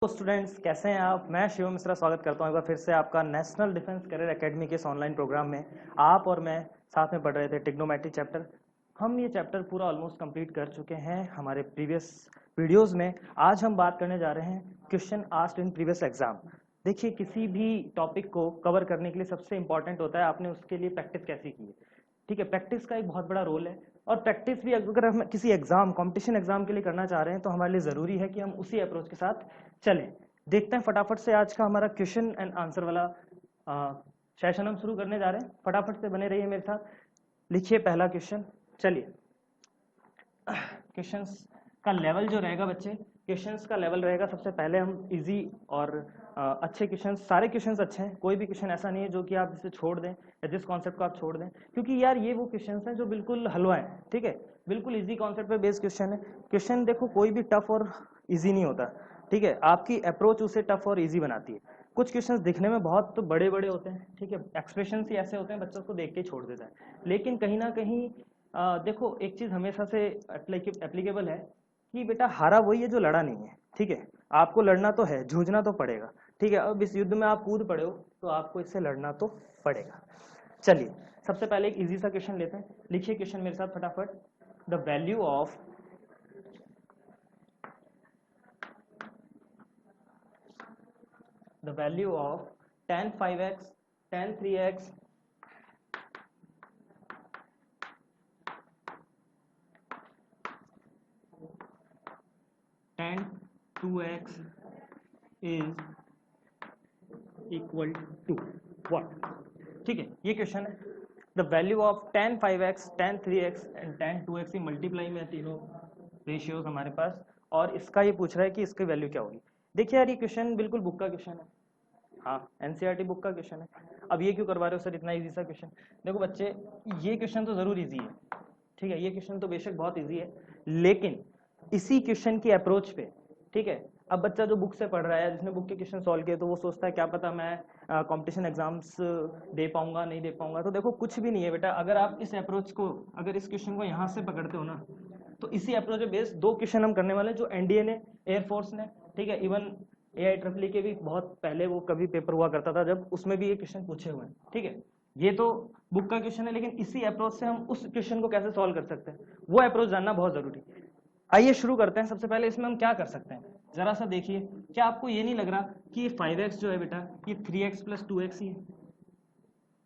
तो स्टूडेंट्स कैसे हैं आप। मैं शिव मिश्रा स्वागत करता हूं एक बार फिर से आपका नेशनल डिफेंस करियर एकेडमी के इस ऑनलाइन प्रोग्राम में। आप और मैं साथ में पढ़ रहे थे ट्रिग्नोमेट्री चैप्टर। हम ये चैप्टर पूरा ऑलमोस्ट कंप्लीट कर चुके हैं हमारे प्रीवियस वीडियोस में। आज हम बात करने जा रहे हैं question asked in previous exam. देखिए, किसी भी टॉपिक को कवर करने के लिए सबसे इंपॉर्टेंट होता है आपने उसके लिए प्रैक्टिस कैसी की है। ठीक है, प्रैक्टिस का एक बहुत बड़ा रोल है और प्रैक्टिस भी अगर हम किसी एग्जाम कॉम्पिटिशन एग्जाम के लिए करना चाह रहे हैं तो हमारे लिए ज़रूरी है कि हम उसी अप्रोच के साथ चलें। देखते हैं फटाफट से आज का हमारा क्वेश्चन एंड आंसर वाला सेशन हम शुरू करने जा रहे हैं। फटाफट से बने रहिए मेरे साथ। लिखिए पहला क्वेश्चन। चलिए, क्वेश्चंस का लेवल जो रहेगा बच्चे, क्वेश्चंस का लेवल रहेगा सबसे पहले हम इजी और अच्छे क्वेश्चंस, सारे क्वेश्चंस अच्छे हैं, कोई भी क्वेश्चन ऐसा नहीं है जो कि आप इसे छोड़ दें या जिस कॉन्सेप्ट को आप छोड़ दें, क्योंकि यार ये वो क्वेश्चंस हैं जो बिल्कुल हलवा है। ठीक है, बिल्कुल इजी कॉन्सेप्ट पे बेस्ड क्वेश्चन है। क्वेश्चन देखो कोई भी टफ और इजी नहीं होता। ठीक है, आपकी अप्रोच उसे टफ और इजी बनाती है। कुछ क्वेश्चंस दिखने में बहुत बड़े बड़े होते हैं, ठीक है, एक्सप्रेशन ही ऐसे होते हैं बच्चों को देख के छोड़ देता है, लेकिन कहीं ना कहीं देखो एक चीज हमेशा से एप्लीकेबल है कि बेटा हारा वही है जो लड़ा नहीं है। ठीक है, आपको लड़ना तो है, जूझना तो पड़ेगा। ठीक है, अब इस युद्ध में आप कूद पड़े हो तो आपको इससे लड़ना तो पड़ेगा। चलिए, सबसे पहले एक इजी सा क्वेश्चन लेते हैं। लिखिए क्वेश्चन मेरे साथ फटाफट। The value of tan 5x, tan 3x, tan 2x is equal to what? ठीक है, ये क्वेश्चन है। The value of tan 5x, tan 3x and tan 2x की मल्टीप्लाई में तीनों रेशियोज हमारे पास, और इसका ये पूछ रहा है कि इसकी वैल्यू क्या होगी। देखिए यार, ये क्वेश्चन बिल्कुल बुक का क्वेश्चन है। हाँ, एनसीईआरटी बुक का क्वेश्चन है। अब ये क्यों करवा रहे हो सर इतना इजी सा क्वेश्चन। देखो बच्चे, ये क्वेश्चन तो जरूर इजी है। ठीक है, ये क्वेश्चन तो बेशक बहुत इजी है, लेकिन इसी क्वेश्चन की अप्रोच पे, ठीक है, अब बच्चा जो बुक से पढ़ रहा है, जिसने बुक के क्वेश्चन सॉल्व किए, तो वो सोचता है क्या पता मैं कंपटीशन एग्जाम्स दे पाऊंगा नहीं दे पाऊंगा। तो देखो कुछ भी नहीं है बेटा, अगर आप इस अप्रोच को, अगर इस क्वेश्चन को यहाँ से पकड़ते हो ना, तो इसी अप्रोच पे बेस्ड दो क्वेश्चन हम करने वाले हैं जो एनडीए ने, एयरफोर्स ने, ठीक है, इवन AIEEE के भी बहुत पहले वो कभी पेपर हुआ करता था जब, उसमें भी ये क्वेश्चन पूछे हुए हैं। ठीक है, ये तो बुक का क्वेश्चन है, लेकिन इसी अप्रोच से हम उस क्वेश्चन को कैसे सॉल्व कर सकते हैं, वो अप्रोच जानना बहुत जरूरी है। आइए शुरू करते हैं। सबसे पहले इसमें हम क्या कर सकते हैं, जरा सा देखिए। क्या आपको ये नहीं लग रहा कि ये 5x जो है बेटा, ये 3x प्लस 2x ही है।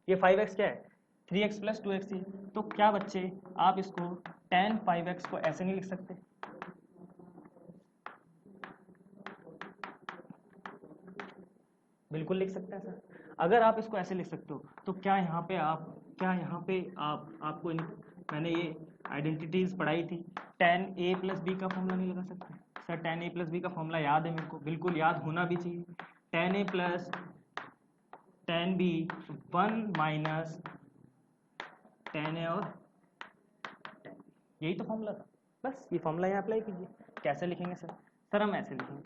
ये 5x क्या है, 3x प्लस 2x ही है। तो क्या बच्चे आप इसको tan 5x को ऐसे नहीं लिख सकते? बिल्कुल लिख सकते हैं सर। अगर आप इसको ऐसे लिख सकते हो तो क्या यहाँ पे आपको मैंने ये आइडेंटिटीज पढ़ाई थी, tan a प्लस बी का फॉर्मूला नहीं लगा सकते sir? tan a plus B का फॉर्मूला याद है मेरे को, बिल्कुल याद होना भी चाहिए। tan a plus tan b 1 minus tan a, और यही तो फॉर्मूला था। बस ये फॉर्मूला यहाँ अप्लाई कीजिए। कैसे लिखेंगे सर? सर हम ऐसे लिखेंगे,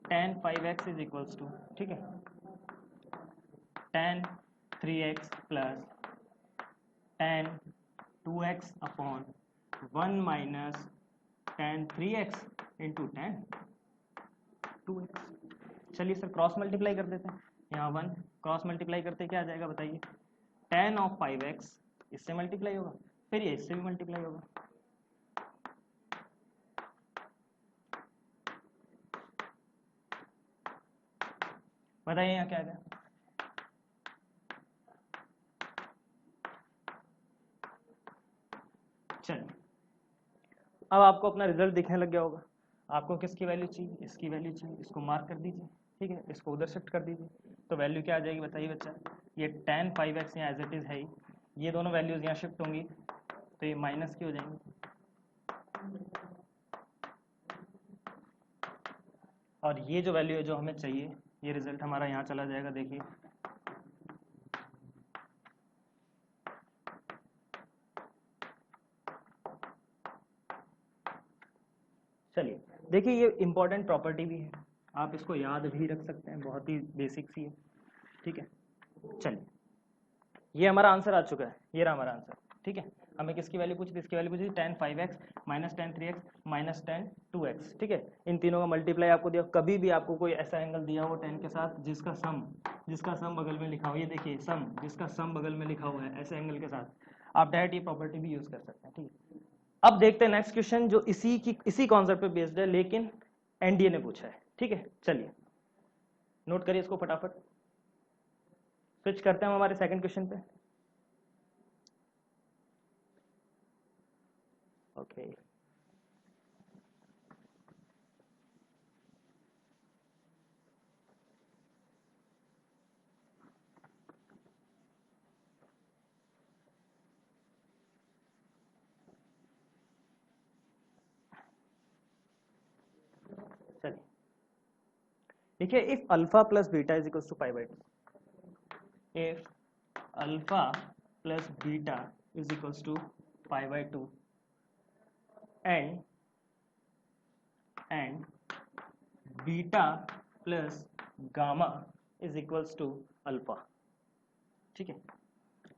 tan 5x is equals to, ठीक है, tan 3x plus tan 2x upon 1 minus tan 3x into tan 2x। चलिए सर क्रॉस मल्टीप्लाई कर देते हैं। यहाँ 1 क्रॉस मल्टीप्लाई करते क्या आ जाएगा बताइए? tan ऑफ 5x इससे मल्टीप्लाई होगा, फिर ये इससे भी मल्टीप्लाई होगा। बताइए यहाँ क्या आ गया? चलिए, अब आपको अपना रिजल्ट दिखने लग गया होगा। आपको किसकी वैल्यू चाहिए? इसकी वैल्यू चाहिए, इसको मार्क कर दीजिए। ठीक है, इसको उधर शिफ्ट कर दीजिए। तो वैल्यू क्या आ जाएगी बताइए बच्चा? ये tan 5x यहाँ एज इट इज है ही, ये दोनों वैल्यूज यहाँ शिफ्ट होंगी तो ये माइनस की हो जाएंगी, और ये जो वैल्यू है जो हमें चाहिए, ये रिजल्ट हमारा यहाँ चला जाएगा। देखिए चलिए, देखिए ये इंपॉर्टेंट प्रॉपर्टी भी है, आप इसको याद भी रख सकते हैं, बहुत ही बेसिक सी है। ठीक है, चलिए ये हमारा आंसर आ चुका है, ये रहा हमारा आंसर। ठीक है, हमें किसकी वैल्यू पूछी थी, इसकी वैल्यू पूछी थी tan 5x minus tan 3x minus tan 2x, ठीक है। इन तीनों का मल्टीप्लाई आपको दिया, कभी भी आपको कोई ऐसा एंगल दिया हो tan के साथ जिसका सम बगल में लिखा हो, ये देखिए सम, जिसका सम बगल में लिखा हुआ है ऐसे एंगल के साथ, आप डायरेक्ट ये प्रॉपर्टी भी यूज कर सकते हैं, ठीक है। अब देखते हैं नेक्स्ट क्वेश्चन जो इसी कॉन्सेप्ट पे बेस्ड है, लेकिन एनडीए ने पूछा है, ठीक है। चलिए नोट करिए इसको फटाफट, स्विच करते हैं हम हमारे सेकंड क्वेश्चन पे। ओके चलिए देखिए, if alpha plus beta is equals to pi by 2, if alpha plus beta is equals to pi by 2 and beta plus gamma is equals to alpha, ठीक है।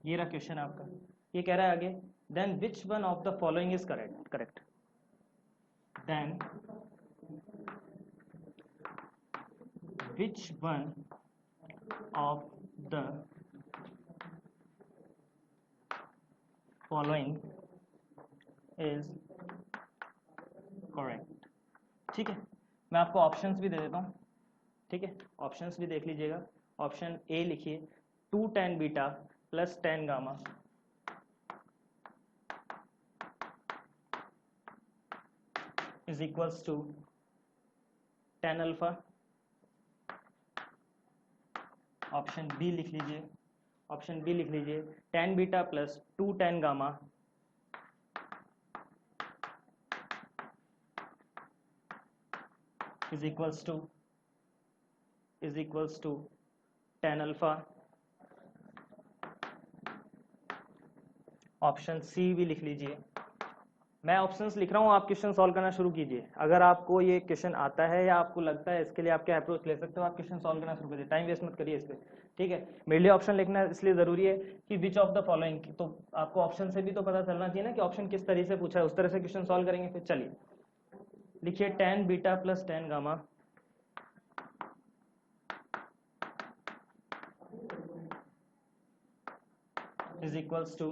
ये रहा क्वेश्चन आपका, ये कह रहा है आगे, then which one of the following is correct, then which one of the following is correct, ठीक है। मैं आपको ऑप्शंस भी दे देता हूँ, ठीक है, ऑप्शंस भी देख लीजिएगा। ऑप्शन ए लिखिए 2 tan beta plus tan gamma is equals to tan alpha. Option B लिख लीजिए, ऑप्शन बी लिख लीजिए tan beta plus 2 tan gamma is equals to tan alpha. Option C भी लिख लीजिए। मैं ऑप्शंस लिख रहा हूँ, आप क्वेश्चन सॉल्व करना शुरू कीजिए। अगर आपको ये क्वेश्चन आता है या आपको लगता है इसके लिए आप क्या अप्रोच ले सकते हो, आप क्वेश्चन सॉल्व करना शुरू कीजिए, टाइम वेस्ट मत करिए इस पर, ठीक है। मेरे लिए ऑप्शन लिखना इसलिए जरूरी है कि विच ऑफ द फॉलोइंग, तो आपको ऑप्शन से भी तो पता चलना चाहिए ना कि ऑप्शन किस तरह से पूछा है, उस तरह से क्वेश्चन सॉल्व करेंगे। फिर चलिए लिखिए tan beta plus tan gamma is equals to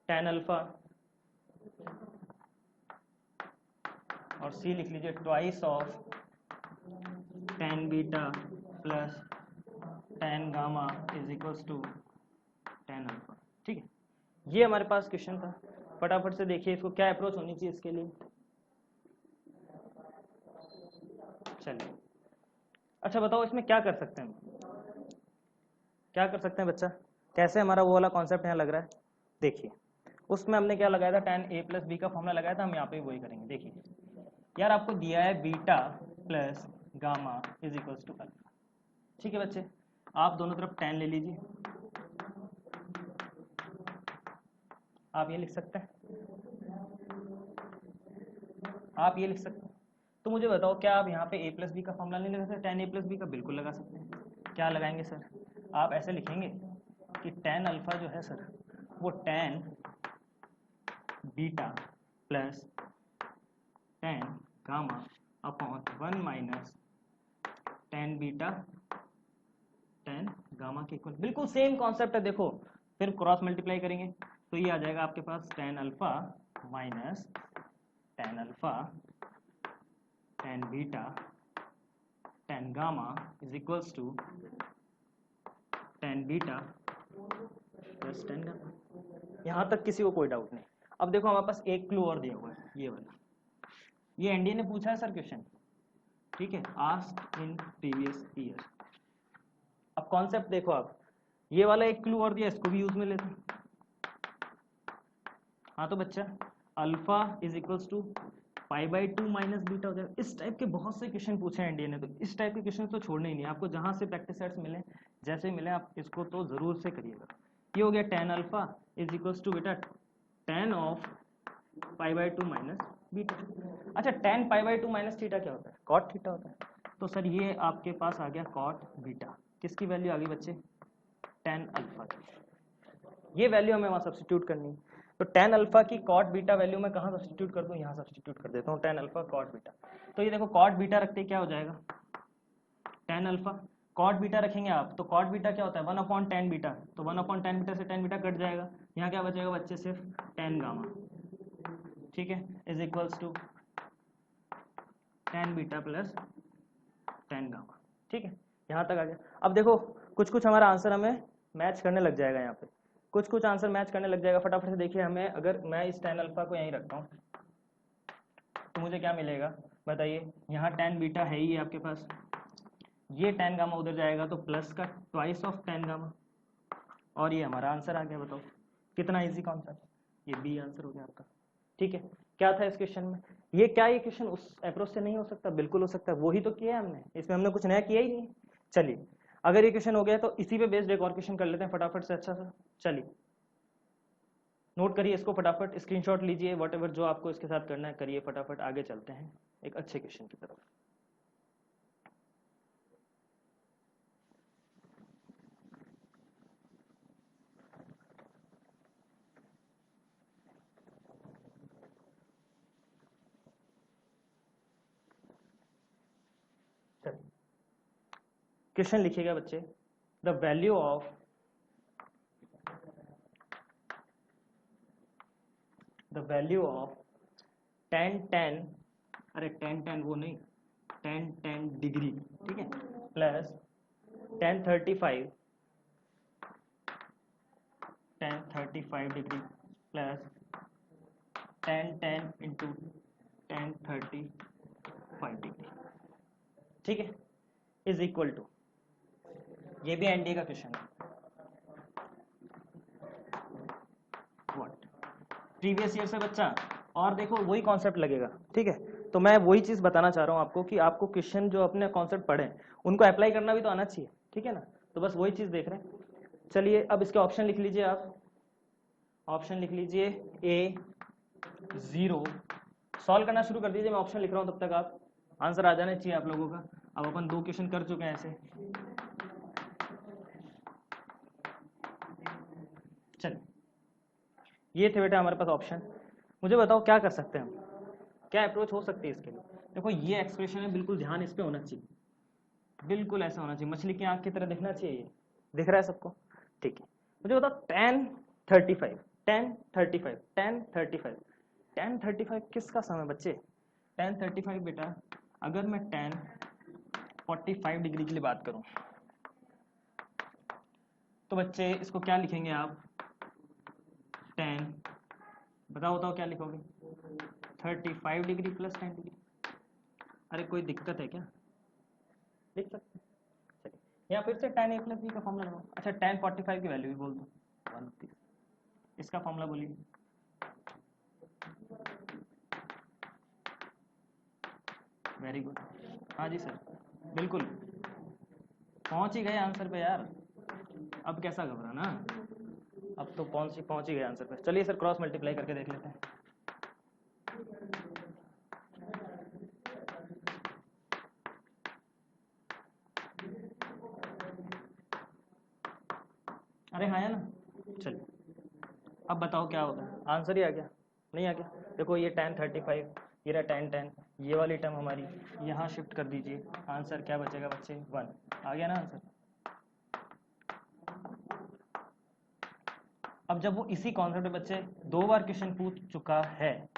tan alpha, और सी लिख लीजिए twice of tan beta plus tan gamma is equals to tan alpha, ठीक है। ये हमारे पास क्वेश्चन था। फटाफट से देखिए इसको क्या अप्रोच होनी चाहिए इसके लिए। चलिए अच्छा बताओ इसमें क्या कर सकते हैं, क्या कर सकते हैं बच्चा, कैसे हमारा वो वाला कॉन्सेप्ट यहाँ लग रहा है। देखिए उसमें हमने क्या लगाया था, tan a प्लस बी का फॉर्मूला लगाया था, हम यहाँ पे वही करेंगे। देखिए यार आपको दिया है beta plus gamma is equals to alpha, ठीक है बच्चे। आप दोनों तरफ tan ले लीजिए, आप ये लिख सकते हैं, आप ये लिख सकते हैं। तो मुझे बताओ क्या आप यहाँ पे a प्लस बी का फॉर्मूला नहीं लगा सकते, tan a प्लस बी का बिल्कुल लगा सकते हैं। क्या लगाएंगे सर, आप ऐसे लिखेंगे कि tan अल्फा जो है सर वो tan beta plus tan gamma upon 1 minus tan beta tan gamma के इक्वल, बिल्कुल सेम कॉन्सेप्ट है। देखो फिर क्रॉस मल्टीप्लाई करेंगे तो ये आ जाएगा आपके पास tan alpha minus tan alpha tan beta tan gamma is equals to tan beta plus tan gamma. यहाँ तक किसी को कोई डाउट नहीं। अब देखो हमारे पास एक क्लू और दिया हुआ है, ये वाला, ये एनडीए ने पूछा है सर क्वेश्चन, ठीक है, आस्क्ड इन प्रीवियस ईयर। अब कॉन्सेप्ट देखो आप, ये वाला एक क्लू और दिया, इसको भी यूज में लेते हैं। हाँ तो बच्चा alpha is equals to pi by 2 minus beta हो जाएगा। इस टाइप के बहुत से क्वेश्चन पूछे हैं एनडीए ने, तो इस टाइप के क्वेश्चन तो छोड़ने ही नहीं। आपको जहां से प्रैक्टिस सेट्स मिले, जैसे मिले, आप इसको तो जरूर से करिएगा। ये हो गया tan alpha is equals to बेटा tan of pi by 2 minus beta. अच्छा tan pi by 2 minus theta क्या होता है, कॉट थीटा होता है। तो सर ये आपके पास आ गया कॉट बीटा, किसकी वैल्यू आ गई बच्चे, tan अल्फा की। ये वैल्यू हमें वहाँ सब्सटीट्यूट करनी है। तो tan अल्फा की कॉट बीटा वैल्यू मैं कहाँ सब्सटीट्यूट कर दूँ, यहाँ सब्सटीट्यूट कर देता हूँ tan अल्फा कॉट बीटा। तो ये देखो कॉट बीटा रखते क्या हो जाएगा, tan अल्फा कॉट बीटा रखेंगे आप तो कॉट बीटा क्या होता है 1/tan बीटा, तो 1/tan बीटा से tan बीटा कट जाएगा, यहाँ क्या बचेगा बच्चे सिर्फ tan गामा, ठीक है, is equals to tan beta plus tan gamma, ठीक है, यहाँ तक आ गया। अब देखो कुछ कुछ हमारा आंसर हमें मैच करने लग जाएगा, यहाँ पे कुछ कुछ आंसर मैच करने लग जाएगा। फटाफट से देखिए, हमें अगर मैं इस tan अल्फा को यहीं रखता हूँ तो मुझे क्या मिलेगा बताइए, यहाँ tan बीटा है ही आपके पास, ये tan गामा उधर जाएगा तो प्लस का ट्वाइस ऑफ tan गामा, और ये हमारा आंसर आ गया। बताओ कितना इजी कॉन्सेप्ट, ये बी आंसर हो गया आपका, ठीक है। क्या था इस क्वेश्चन में, ये क्या ये क्वेश्चन उस अप्रोच से नहीं हो सकता, बिल्कुल हो सकता है, वही तो किया है हमने, इसमें हमने कुछ नया किया ही नहीं। चलिए अगर ये क्वेश्चन हो गया तो इसी पे बेस्ड एक और क्वेश्चन कर लेते हैं फटाफट से, अच्छा सा। चलिए नोट करिए इसको फटाफट, स्क्रीनशॉट लीजिए, व्हाटएवर जो आपको इसके साथ करना है करिए, फटाफट आगे चलते हैं एक अच्छे क्वेश्चन की तरफ। क्वेश्चन लिखिएगा बच्चे, द वैल्यू ऑफ tan अरे tan वो नहीं, tan डिग्री, ठीक है, plus tan 35 degree plus tan into tan 35 degree, ठीक है, इज इक्वल टू, ये भी एनडीए का क्वेश्चन है, व्हाट प्रीवियस ईयर से बच्चा, और देखो वही कॉन्सेप्ट लगेगा, ठीक है। तो मैं वही चीज बताना चाह रहा हूँ आपको कि आपको क्वेश्चन जो अपने कॉन्सेप्ट पढ़े उनको अप्लाई करना भी तो आना चाहिए, ठीक है ना, तो बस वही चीज देख रहे हैं। चलिए अब इसके ऑप्शन लिख लीजिए, आप ऑप्शन लिख लीजिए ए 0, सॉल्व करना शुरू कर दीजिए, मैं ऑप्शन लिख रहा हूँ, तब तक आप आंसर आ जाना चाहिए आप लोगों का। अब अपन 2 क्वेश्चन कर चुके हैं ऐसे। चलिए ये थे बेटा हमारे पास ऑप्शन, मुझे बताओ क्या कर सकते हैं हम, क्या अप्रोच हो सकती है इसके लिए। देखो ये एक्सप्रेशन है, बिल्कुल ध्यान इस पे होना चाहिए, बिल्कुल ऐसा होना चाहिए, मछली की आंख की तरह दिखना चाहिए, ये दिख रहा है सबको, ठीक है। मुझे बताओ tan 35 tan 35 किसका सम है बच्चे, tan 35 बेटा, अगर मैं tan 45 डिग्री के लिए बात करूं तो बच्चे इसको क्या लिखेंगे आप, tan, बताओ क्या लिखोगे, 35 डिग्री प्लस 10 डिग्री। अरे कोई दिक्कत है क्या, लिख सकते हैं, चलिए यहाँ फिर से tan a प्लस बी का फॉर्मूला लगाओ। अच्छा tan 45 की वैल्यू भी बोल दो 1, इसका फॉर्मूला बोलिए, वेरी गुड, हाँ जी सर, बिल्कुल पहुंच ही गए आंसर पे यार, अब कैसा घबराना, अब तो पहुंच ही गए आंसर पे। चलिए सर क्रॉस मल्टीप्लाई करके देख लेते हैं। अरे हाँ है ना, चलिए अब बताओ क्या होगा, आंसर ही आ गया, नहीं आ गया, देखो ये tan 35, ये रहा tan, ये वाली टर्म हमारी यहाँ शिफ्ट कर दीजिए, आंसर क्या बचेगा बच्चे 1, आ गया ना आंसर। अब जब वो इसी कॉन्सेप्ट में बच्चे 2 बार क्वेश्चन पूछ चुका है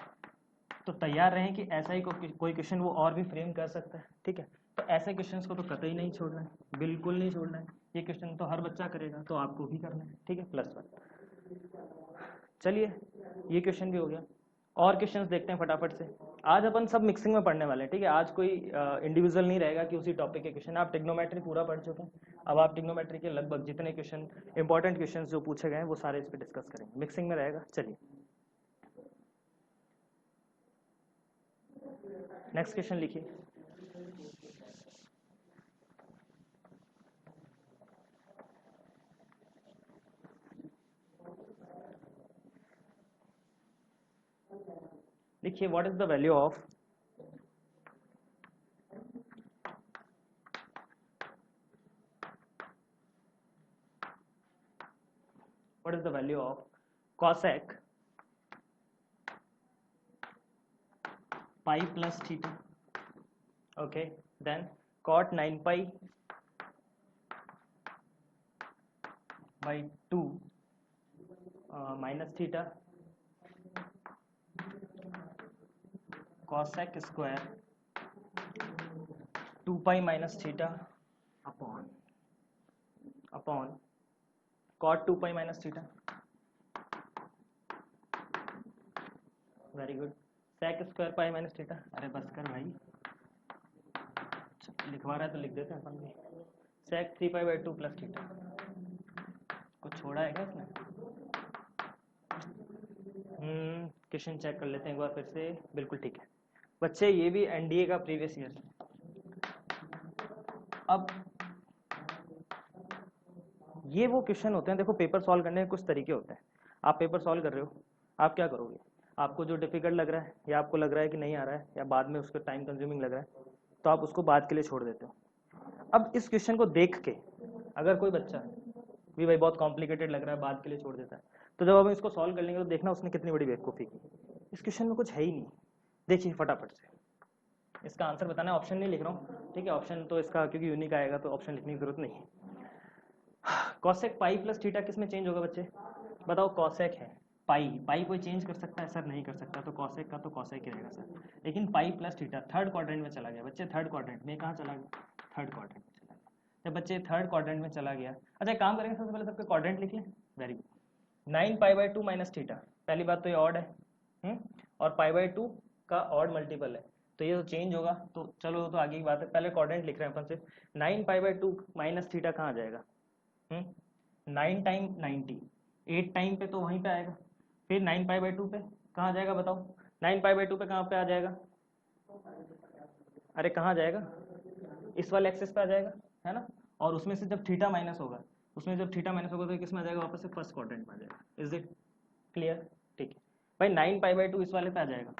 तो तैयार रहें कि ऐसा ही कोई क्वेश्चन वो और भी फ्रेम कर सकता है, ठीक है। तो ऐसे क्वेश्चंस को तो कतई नहीं छोड़ना है, बिल्कुल नहीं छोड़ना है, ये क्वेश्चन तो हर बच्चा करेगा तो आपको भी करना है, ठीक है, +1। चलिए ये क्वेश्चन भी हो गया, और क्वेश्चंस देखते हैं फटाफट से। आज अपन सब मिक्सिंग में पढ़ने वाले हैं, ठीक है, आज कोई इंडिविजुअल नहीं रहेगा कि उसी टॉपिक के क्वेश्चन, आप ट्रिग्नोमेट्री पूरा पढ़ चुके हैं, अब आप ट्रिग्नोमेट्री के लगभग जितने क्वेश्चन इंपॉर्टेंट क्वेश्चन जो पूछे गए हैं वो सारे इस पर डिस्कस करेंगे, मिक्सिंग में रहेगा। चलिए नेक्स्ट क्वेश्चन लिखिए, लिखिए what is the value of what is the value of cosec pi plus theta? Okay, then cot 9 pi by 2 minus theta cosec square 2 pi minus theta upon cot 2 pi minus theta. Very good. sec square pi minus theta. अरे बस कर भाई, लिखवा रहा है तो लिख देते हैं अपन भी. sec 3 pi by 2 plus theta. कुछ छोड़ा है क्या इसमें? क्वेश्चन चेक कर लेते हैं एक बार फिर से. बिल्कुल ठीक है बच्चे, ये भी एनडीए का प्रीवियस ईयर. अब ये वो क्वेश्चन होते हैं, देखो पेपर सॉल्व करने के कुछ तरीके होते हैं. आप पेपर सॉल्व कर रहे हो, आप क्या करोगे? आपको जो डिफिकल्ट लग रहा है या आपको लग रहा है कि नहीं आ रहा है या बाद में उसका टाइम कंज्यूमिंग लग रहा है, तो आप उसको बाद के लिए छोड़ देते हो. अब इस क्वेश्चन को देख के अगर कोई बच्चा भी भाई बहुत कॉम्प्लिकेटेड लग रहा है, बाद के लिए छोड़ देता है, तो जब हम इसको सॉल्व कर लेंगे तो देखना उसने कितनी बड़ी बेवकूफ़ी की. इस क्वेश्चन में कुछ है ही नहीं. देखिए फटाफट से इसका आंसर बताना है. ऑप्शन नहीं लिख रहा हूँ, ठीक है? ऑप्शन तो इसका क्योंकि यूनिक आएगा तो ऑप्शन लिखने की जरूरत नहीं है. कॉसेक पाई प्लस थीटा किस में चेंज होगा बच्चे? बताओ. कॉसेक है, पाई कोई चेंज कर सकता है सर? नहीं कर सकता. तो कॉसेक का तो कॉसेक ही रहेगा सर. लेकिन pi plus theta third quadrant में चला गया बच्चे. थर्ड क्वाड्रेंट में कहाँ चला गया? थर्ड क्वाड्रेंट में चला गया. जब बच्चे थर्ड क्वाड्रेंट में चला गया, अच्छा काम करेंगे सबसे पहले सबके क्वाड्रेंट लिख लें. Very good. 9 pi by 2 minus theta, पहली बात तो ये ऑड है, और पाई बाई 2 का ऑड मल्टीपल है, तो ये तो चेंज होगा. तो चलो तो आगे की बात है, पहले क्वाड्रेंट लिख रहे हैं अपन सिर्फ. 9 पाई बाई 2 माइनस थीटा कहाँ आ जाएगा? 9 टाइम 90, 8 टाइम पे तो वहीं पे आएगा. फिर 9 पाई बाई 2 पे कहाँ आ जाएगा बताओ? 9 पाई बाई 2 पे कहाँ पे आ जाएगा? अरे कहाँ जाएगा? इस वाले एक्सेस पे आ जाएगा, है ना? और उसमें से जब थीटा माइनस होगा, तो किस में आ जाएगा? वापस से फर्स्ट क्वाड्रेंट में आ जाएगा. Is it clear? ठीक है भाई. 9 पाई बाई 2 इस वाले पे आ जाएगा.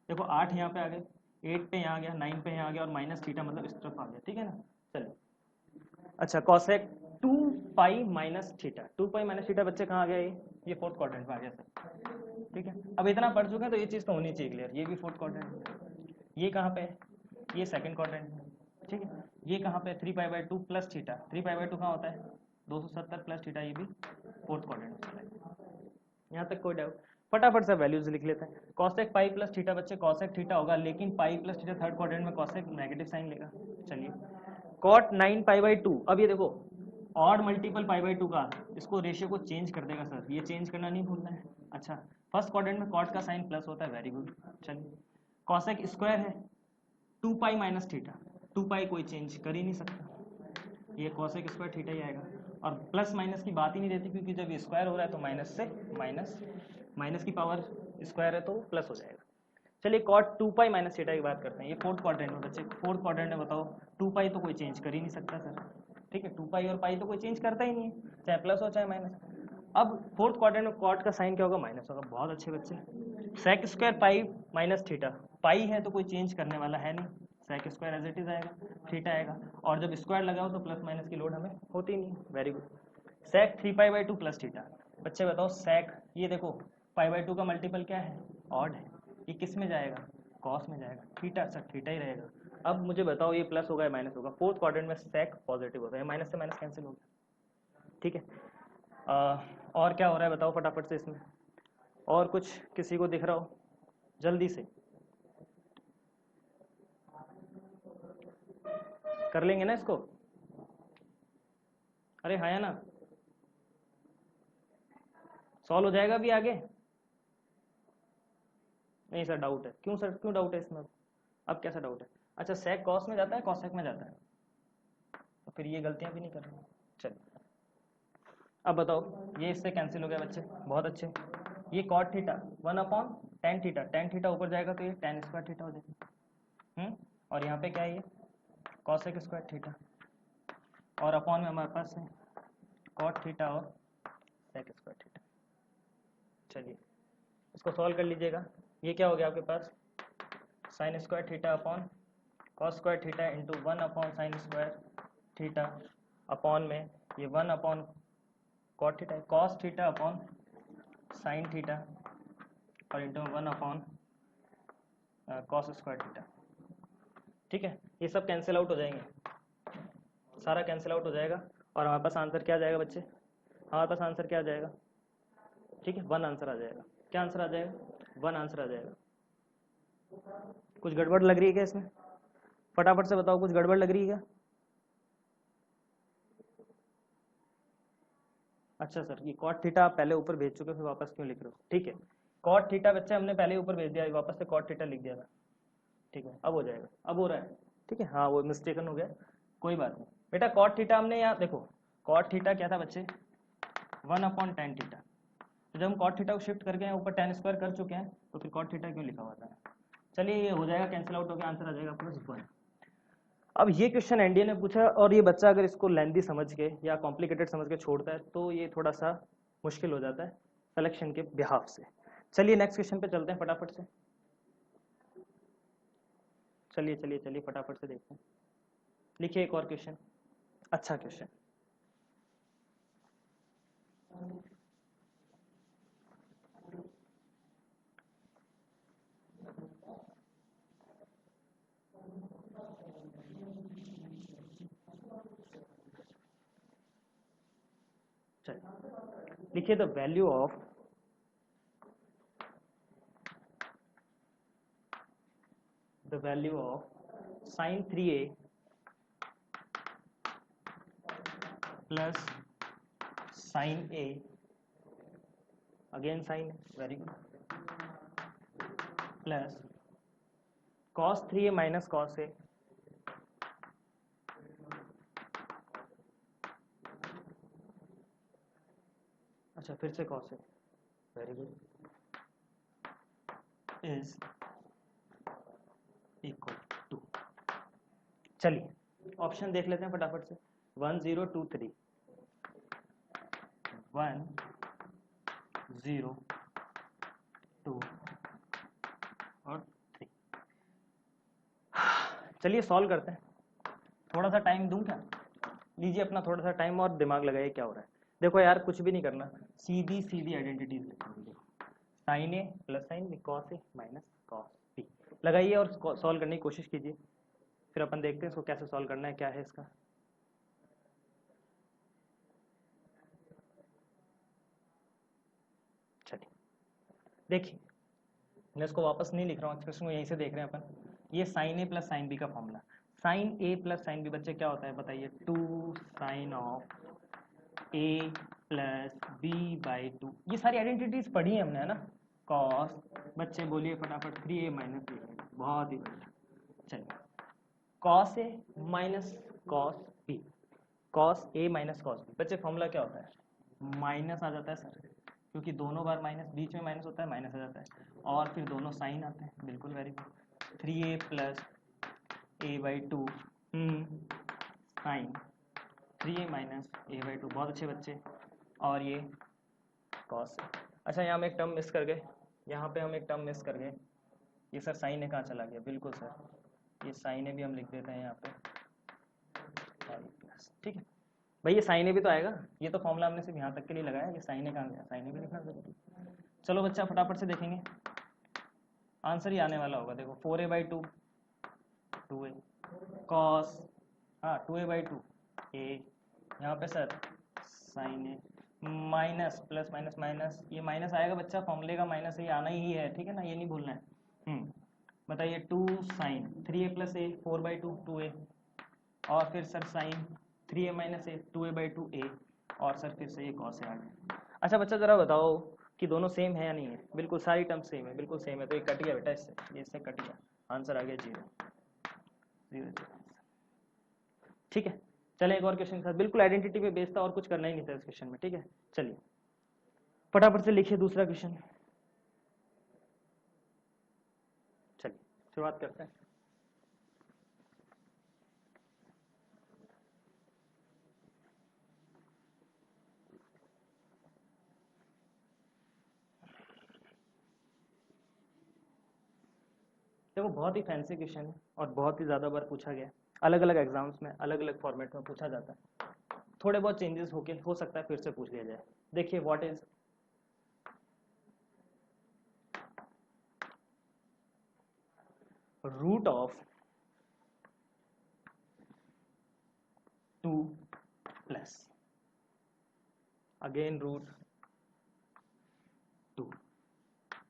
देखो 8 यहाँ पे आ गए, 8 पे यहाँ आ गया, 9 पे यहाँ आ गया, और माइनस थीटा मतलब इस तरफ आ गया. ठीक है ना? चलिए. अच्छा कॉसेक 2 पाई माइनस थीटा, 2 पाई माइनस थीटा बच्चे कहाँ आ गया? ये फोर्थ क्वाड्रेंट में आ गया सर. ठीक है, अब इतना पढ़ चुके हैं तो ये चीज़ तो होनी चाहिए क्लियर. ये भी फोर्थ क्वाड्रेंट में. ये कहाँ पे है? ये सेकंड क्वाड्रेंट में. ठीक है, ये कहाँ पे? 3 pi by 2 plus theta. 3 pi by 2 कहाँ होता है? 270 प्लस थीटा. ये भी फोर्थ क्वाड्रेंट में चला गया. यहाँ तक कोई डाउट? फटाफट से वैल्यूज लिख लेते हैं. कॉसेक पाई प्लस थीटा बच्चे कॉसेक थीटा होगा, लेकिन pi plus theta third quadrant में कॉसेक नेगेटिव साइन लेगा. चलिए कॉट 9 पाई बाई 2. अब ये देखो ऑड मल्टीपल पाई बाई 2 का, इसको रेशियो को चेंज कर देगा सर. ये चेंज करना नहीं भूलना है. अच्छा फर्स्ट क्वाड्रेंट में कॉट का साइन प्लस होता है. Very good. चलिए कॉसेक स्क्वायर है 2 पाई माइनस थीटा. 2 पाई कोई चेंज कर ही नहीं सकता, ये कॉसेक स्क्वायर थीटा ही आएगा. और प्लस माइनस की बात ही नहीं रहती, क्योंकि जब ये स्क्वायर हो रहा है तो माइनस से माइनस की पावर स्क्वायर है तो प्लस हो जाएगा. चलिए कॉट 2 पाई माइनस थीटा की बात करते हैं. ये फोर्थ क्वाड्रेंट में बच्चे, फोर्थ क्वाड्रेंट में बताओ 2 पाई तो कोई चेंज कर ही नहीं सकता सर. ठीक है, 2 पाई और पाई तो कोई चेंज करता ही नहीं है, चाहे प्लस हो चाहे माइनस. अब फोर्थ क्वाड्रेंट में कॉट का साइन क्या होगा? माइनस होगा. बहुत अच्छे बच्चे. Sec square pi minus theta, pi है तो कोई चेंज करने वाला है नहीं, sec square as it is आएगा, थीटा आएगा. और जब स्क्वायर लगाओ तो प्लस माइनस की लोड हमें होती नहीं. Very good. Sec 3 pi by 2 plus theta. बच्चे बताओ सेक, ये देखो पाई बाई 2 का मल्टीपल क्या है? ऑड है. ये किस में जाएगा? कॉस में जाएगा. थीटा सर थीटा ही रहेगा. अब मुझे बताओ ये प्लस होगा या माइनस होगा? फोर्थ क्वाड्रेंट में सेक पॉजिटिव होता है, माइनस से माइनस कैंसिल हो गया. ठीक है, और क्या हो रहा है बताओ फटाफट से इसमें? और कुछ किसी को दिख रहा हो जल्दी से? कर लेंगे ना इसको? अरे हाँ या ना? सॉल्व हो जाएगा भी आगे? नहीं सर डाउट है. क्यों सर, क्यों डाउट है इसमें? अब कैसा डाउट है? अच्छा सेक कॉस में जाता है, कॉसेक में जाता है, तो फिर ये गलतियां भी नहीं कर रहे. चलिए अब बताओ, ये इससे कैंसिल हो गया बच्चे. बहुत अच्छे. ये cot theta 1 upon tan theta, tan theta ऊपर जाएगा तो ये टेन स्क्वायर थीटा हो जाएगा. और यहाँ पे क्या है? ये कॉसेक स्क्वायर थीटा, और अपॉन में हमारे पास है कॉट थीटा और सेक स्क्वायर थीटा. चलिए इसको सॉल्व कर लीजिएगा. ये क्या हो गया आपके पास? Sine square theta upon cos square theta into 1 upon sine square theta, upon में ये 1 upon cot theta cos theta upon sine theta और into 1 upon cos square theta. ठीक है, ये सब कैंसिल आउट हो जाएंगे, सारा कैंसिल आउट हो जाएगा और हमारे पास आंसर क्या आ जाएगा बच्चे, हमारे पास आंसर क्या आ जाएगा, ठीक है 1 आंसर आ जाएगा। क्या आंसर आ जाएगा, 1 आंसर आ जाएगा। कुछ गड़बड़ लग रही है क्या इसमें, फटाफट से बताओ, कुछ गड़बड़ लग रही है क्या? अच्छा सर, ये कॉट थीटा आप पहले ऊपर भेज चुके हो, फिर वापस क्यों लिख रहे हो? ठीक है, कॉट थीटा बच्चे हमने पहले ऊपर भेज दिया, वापस से कॉट थीटा लिख दिया था। ठीक है, अब हो जाएगा, अब हो रहा है। ठीक है, हाँ वो मिस्टेकन हो गया, कोई बात नहीं बेटा। कॉट थीटा हमने यहाँ देखो, कॉट थीटा क्या था बच्चे, 1 अपॉन टेन थीटा। तो जब हम कॉट थीटा को शिफ्ट करके यहाँ ऊपर टेन स्क्वायर कर चुके हैं, तो फिर कॉट थीटा क्यों लिखा हुआ था? चलिए ये हो जाएगा, कैंसिल आउट होकर आंसर आ जाएगा +1। अब ये क्वेश्चन एनडीए ने पूछा और ये बच्चा अगर इसको लेंथी समझ के या कॉम्प्लिकेटेड समझ के छोड़ता है तो ये थोड़ा सा मुश्किल हो जाता है सिलेक्शन के बिहाफ से। चलिए नेक्स्ट क्वेश्चन पे चलते हैं फटाफट से, चलिए चलिए चलिए फटाफट से देखते हैं। लिखिए एक और क्वेश्चन, अच्छा क्वेश्चन। चलिए लिखिए the value of sin 3a plus sin a, again sin, very good, plus cos 3a minus cos a, अच्छा फिर से cos a, very good, is equal to, चलिए ऑप्शन देख लेते हैं फटाफट से। 1 0 2 3, 1 0 2 और 3। चलिए सॉल्व करते हैं, थोड़ा सा टाइम दूं क्या? लीजिए अपना थोड़ा सा टाइम और दिमाग लगाइए क्या हो रहा है। देखो यार कुछ भी नहीं करना, सीधी सीधी आइडेंटिटीज लिखेंगे, sign A plus sine B, cos A minus cos B लगाइए और सॉल्व करने की कोशिश कीजिए, फिर अपन देखते हैं इसको कैसे सॉल्व करना है, क्या है इसका। चलिए देखिए, मैं इसको वापस नहीं लिख रहा हूँ, एक्सप्रेशन को यहीं से देख रहे हैं अपन। ये sine A plus sine B का formula, sine A plus sine B बच्चे क्या होता है बताइए, 2 sine of A plus B by 2। ये सारी आइडेंटिटीज पढ़ी है हमने, है ना। कॉस, बच्चे बोलिए फटाफट, 3a माइनस बी, बहुत ही बढ़िया। चलिए cos A minus cos B, cos A minus cos B, बच्चे फॉर्मूला क्या होता है, माइनस आ जाता है सर, क्योंकि दोनों बार माइनस, बीच में माइनस होता है, माइनस आ जाता है, और फिर दोनों साइन आते हैं, बिल्कुल very good. 3a plus A by 2 sine 3a minus A by 2, बहुत अच्छे बच्चे। और ये कॉस, अच्छा यहाँ हम एक टर्म मिस कर गए, यहाँ पे हम एक टर्म मिस कर गए, ये सर साइन ए कहाँ चला गया, बिल्कुल सर, ये साइन ए भी हम लिख देते हैं यहाँ पे, प्लस, ठीक है भाई, ये साइन ए भी तो आएगा, ये तो फॉर्मूला हमने सिर्फ यहाँ तक के लिए लगाया, ये साइन ए कहाँ गया, साइन ए भी लिखना जरूरी। चलो बच्चा फटाफट से देखेंगे, आंसर ही आने वाला होगा, देखो 4a बाई 2 2a कॉस, हाँ 2a बाई 2 a, यहाँ पे sir sign A minus plus minus minus, ये माइनस आएगा बच्चा, फॉर्मूले का माइनस ये आना ही है, ठीक है ना, ये नहीं भूलना है। बताइए 2 sine 3a plus A 4 by 2 2a, और फिर sir sine 3a minus A 2a by 2a, और सर फिर से ये कॉस आ गया। अच्छा बच्चा जरा बताओ कि दोनों सेम है या नहीं है, बिल्कुल सारी टर्म सेम है, बिल्कुल सेम है, तो ये कट गया बेटा इससे, ये इससे कट गया, आंसर आ गया 0 0 0। ठीक है, चले एक और क्वेश्चन के साथ, बिल्कुल आइडेंटिटी पे बेस्ड था और कुछ करना ही नहीं था इस क्वेश्चन में, ठीक है। चलिए फटाफट से लिखिए दूसरा क्वेश्चन, चलिए शुरुआत करते हैं। देखो बहुत ही फैंसी क्वेश्चन है और बहुत ही ज़्यादा बार पूछा गया, अलग अलग एग्जाम्स में अलग अलग फॉर्मेट में पूछा जाता है। थोड़े बहुत चेंजेस हो सकता है फिर से पूछ लिया जाए। देखिए what is root of 2 plus again root 2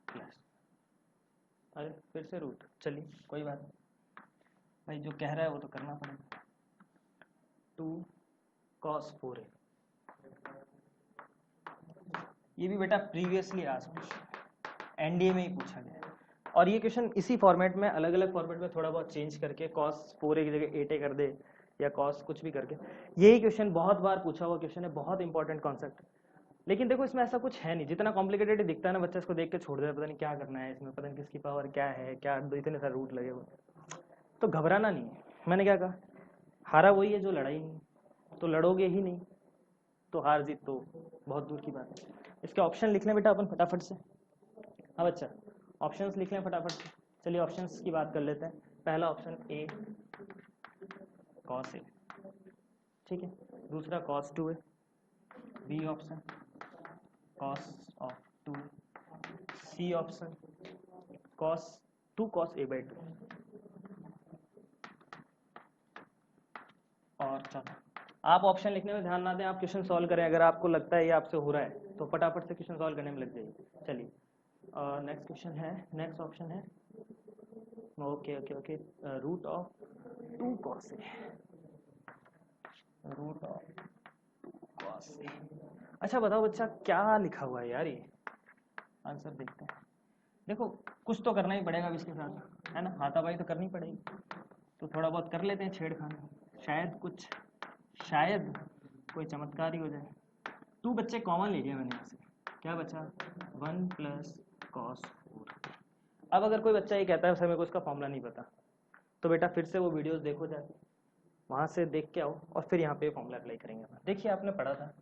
plus, अरे फिर से रूट, चलिए कोई बात नहीं भाई, जो कह रहा है वो तो करना पड़ेगा। 2 cos 4a, ये भी बेटा प्रीवियसली आस्क्ड क्वेश्चन, एनडीए में ही पूछा गया है। और ये क्वेश्चन इसी फॉर्मेट में, अलग अलग फॉर्मेट में थोड़ा बहुत चेंज करके cos 4a की जगह 8a कर दे या cos कुछ भी करके, यही क्वेश्चन बहुत बार पूछा हुआ क्वेश्चन है, बहुत इंपॉर्टेंट कॉन्सेप्ट। लेकिन देखो इसमें ऐसा कुछ है नहीं, जितना कॉम्प्लिकेटेड दिखता है ना बच्चा इसको देख के छोड़ देता है, पता नहीं क्या करना है इसमें, पता नहीं किसकी पावर क्या है, क्या इतने सारे रूट लगे हुए। तो घबराना नहीं है, मैंने क्या कहा, हारा वही है जो लड़ा ही नहीं, तो लड़ोगे ही नहीं तो हार जीत तो बहुत दूर की बात है। इसके ऑप्शन लिख लें बेटा अपन फटाफट से। हाँ बच्चा, ऑप्शंस लिख लें फटाफट से। चलिए ऑप्शंस की बात कर लेते हैं। पहला ऑप्शन ए cos a, ठीक है। दूसरा cos 2a, B option cos of 2, C option cos 2 cos a by 2, और चलो आप ऑप्शन लिखने में ध्यान ना दें, आप क्वेश्चन सॉल्व करें। अगर आपको लगता है ये आपसे हो रहा है तो फटाफट से क्वेश्चन सॉल्व करने में लग जाइए। चलिए नेक्स्ट क्वेश्चन है, नेक्स्ट ऑप्शन है okay okay okay, root of 2 cos a, root of 2 cos a। अच्छा बताओ बच्चा क्या लिखा हुआ है यार, ये आंसर देखते हैं। देखो कुछ तो करना ही पड़ेगा इसके साथ, है ना, हाथापाई तो करनी पड़ेगी, तो थोड़ा बहुत कर लेते हैं छेड़खानी, शायद कोई चमत्कार ही हो जाए। 2 बच्चे कॉमन ले लिया मैंने यहाँ से, क्या बचा 1 प्लस cos 4। अब अगर कोई बच्चा ये कहता है सर मेरे को इसका फॉर्मूला नहीं पता, तो बेटा फिर से वो वीडियोस देखो जाके, वहाँ से देख के आओ और फिर यहाँ पे फॉर्मूला अप्लाई करेंगे। देखिए आपने पढ़ा था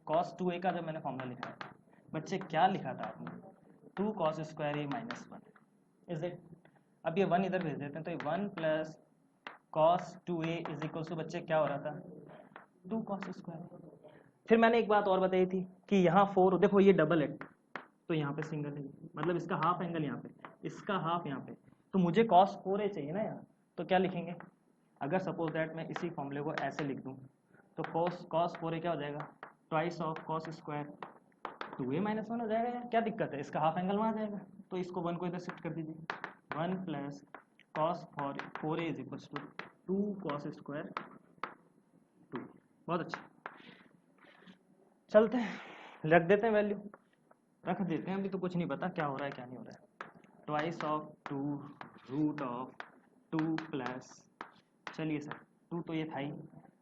cos 2a का, जब मैंने फॉर्मूला लिखा था बच्चे क्या लिखा था आपने, 2 cos square a minus 1 is it. अब ये 1 इधर भेज देते हैं, तो ये 1 plus cos 2a is equal to बच्चे क्या हो रहा था 2 cos स्क्वायर। फिर मैंने एक बात और बताई थी कि यहाँ 4, देखो ये डबल है तो यहाँ पे सिंगल है, मतलब इसका हाफ एंगल यहाँ पे, इसका हाफ यहाँ पे, तो मुझे cos 4a चाहिए ना यहाँ, तो क्या लिखेंगे, अगर सपोज दैट मैं इसी फॉर्मूले को ऐसे लिख दूँ तो cos 4a क्या हो जाएगा, twice of cos square 2a minus 1 हो जाएगा यार, क्या दिक्कत है, इसका हाफ एंगल वहाँ आ जाएगा, तो इसको 1 को इधर शिफ्ट कर दीजिए। 1 plus cos 4a is equal to 2 cos square 2। बहुत अच्छा, चलते हैं रख देते हैं वैल्यू, रख देते हैं, अभी तो कुछ नहीं पता क्या हो रहा है क्या नहीं हो रहा है। Twice of 2 root of 2 plus, चलिए सर 2 तो ये था ही,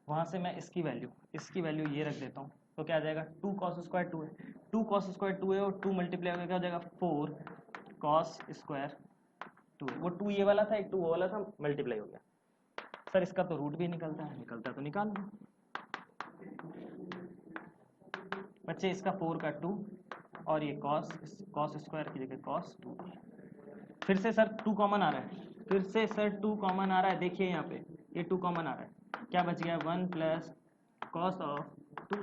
वहाँ से मैं इसकी वैल्यू ये रख देता हूँ, तो क्या आ जाएगा 2 cos स्क्वायर 2 है, 2 cos स्क्वायर 2 है और 2 मल्टीप्लाई होकर क्या हो जाएगा 4 cos स्क्वायर 2। वो 2 ये वाला था, एक 2 वो वाला था, मल्टीप्लाई हो गया। सर इसका तो रूट भी निकलता है तो निकाल लो बच्चे, इसका 4 का 2 और ये cos स्क्वायर की जगह cos 2। फिर से सर 2 कॉमन आ रहा है, फिर से सर 2 कॉमन आ रहा है, देखिए यहाँ पे ये 2 कॉमन आ रहा है, क्या बच गया 1 प्लस cos ऑफ 2,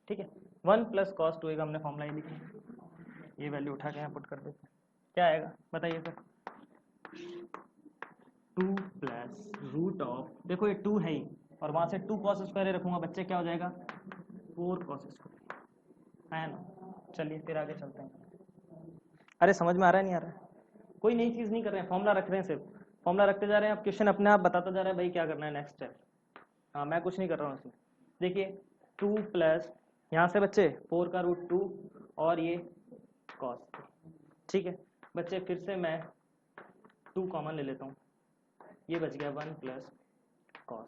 ठीक है 1 प्लस cos 2 का हमने फॉर्मूला ही लिखा, ये वैल्यू उठा के यहाँ पुट कर देते हैं, क्या आएगा बताइए सर 2 प्लस रूट ऑफ, देखो ये 2 है ही और वहाँ से 2 cos स्क्वायर रखूंगा बच्चे, क्या हो जाएगा 4 cos स्क्वायर, है ना। चलिए फिर आगे चलते हैं। अरे समझ में आ रहा है नहीं आ रहा है, कोई नई चीज़ नहीं कर रहे हैं, फॉर्मूला रख रहे हैं, सिर्फ फॉर्मूला रखते जा रहे हैं, अब क्वेश्चन अपने आप बताता जा रहा है भाई क्या करना है नेक्स्ट स्टेप। हाँ मैं कुछ नहीं कर रहा हूँ इसमें, देखिए 2 प्लस यहाँ से बच्चे 4 का रूट 2 और ये cos, ठीक है बच्चे, फिर से मैं 2 कॉमन ले लेता हूँ, ये बच गया 1 प्लस cos।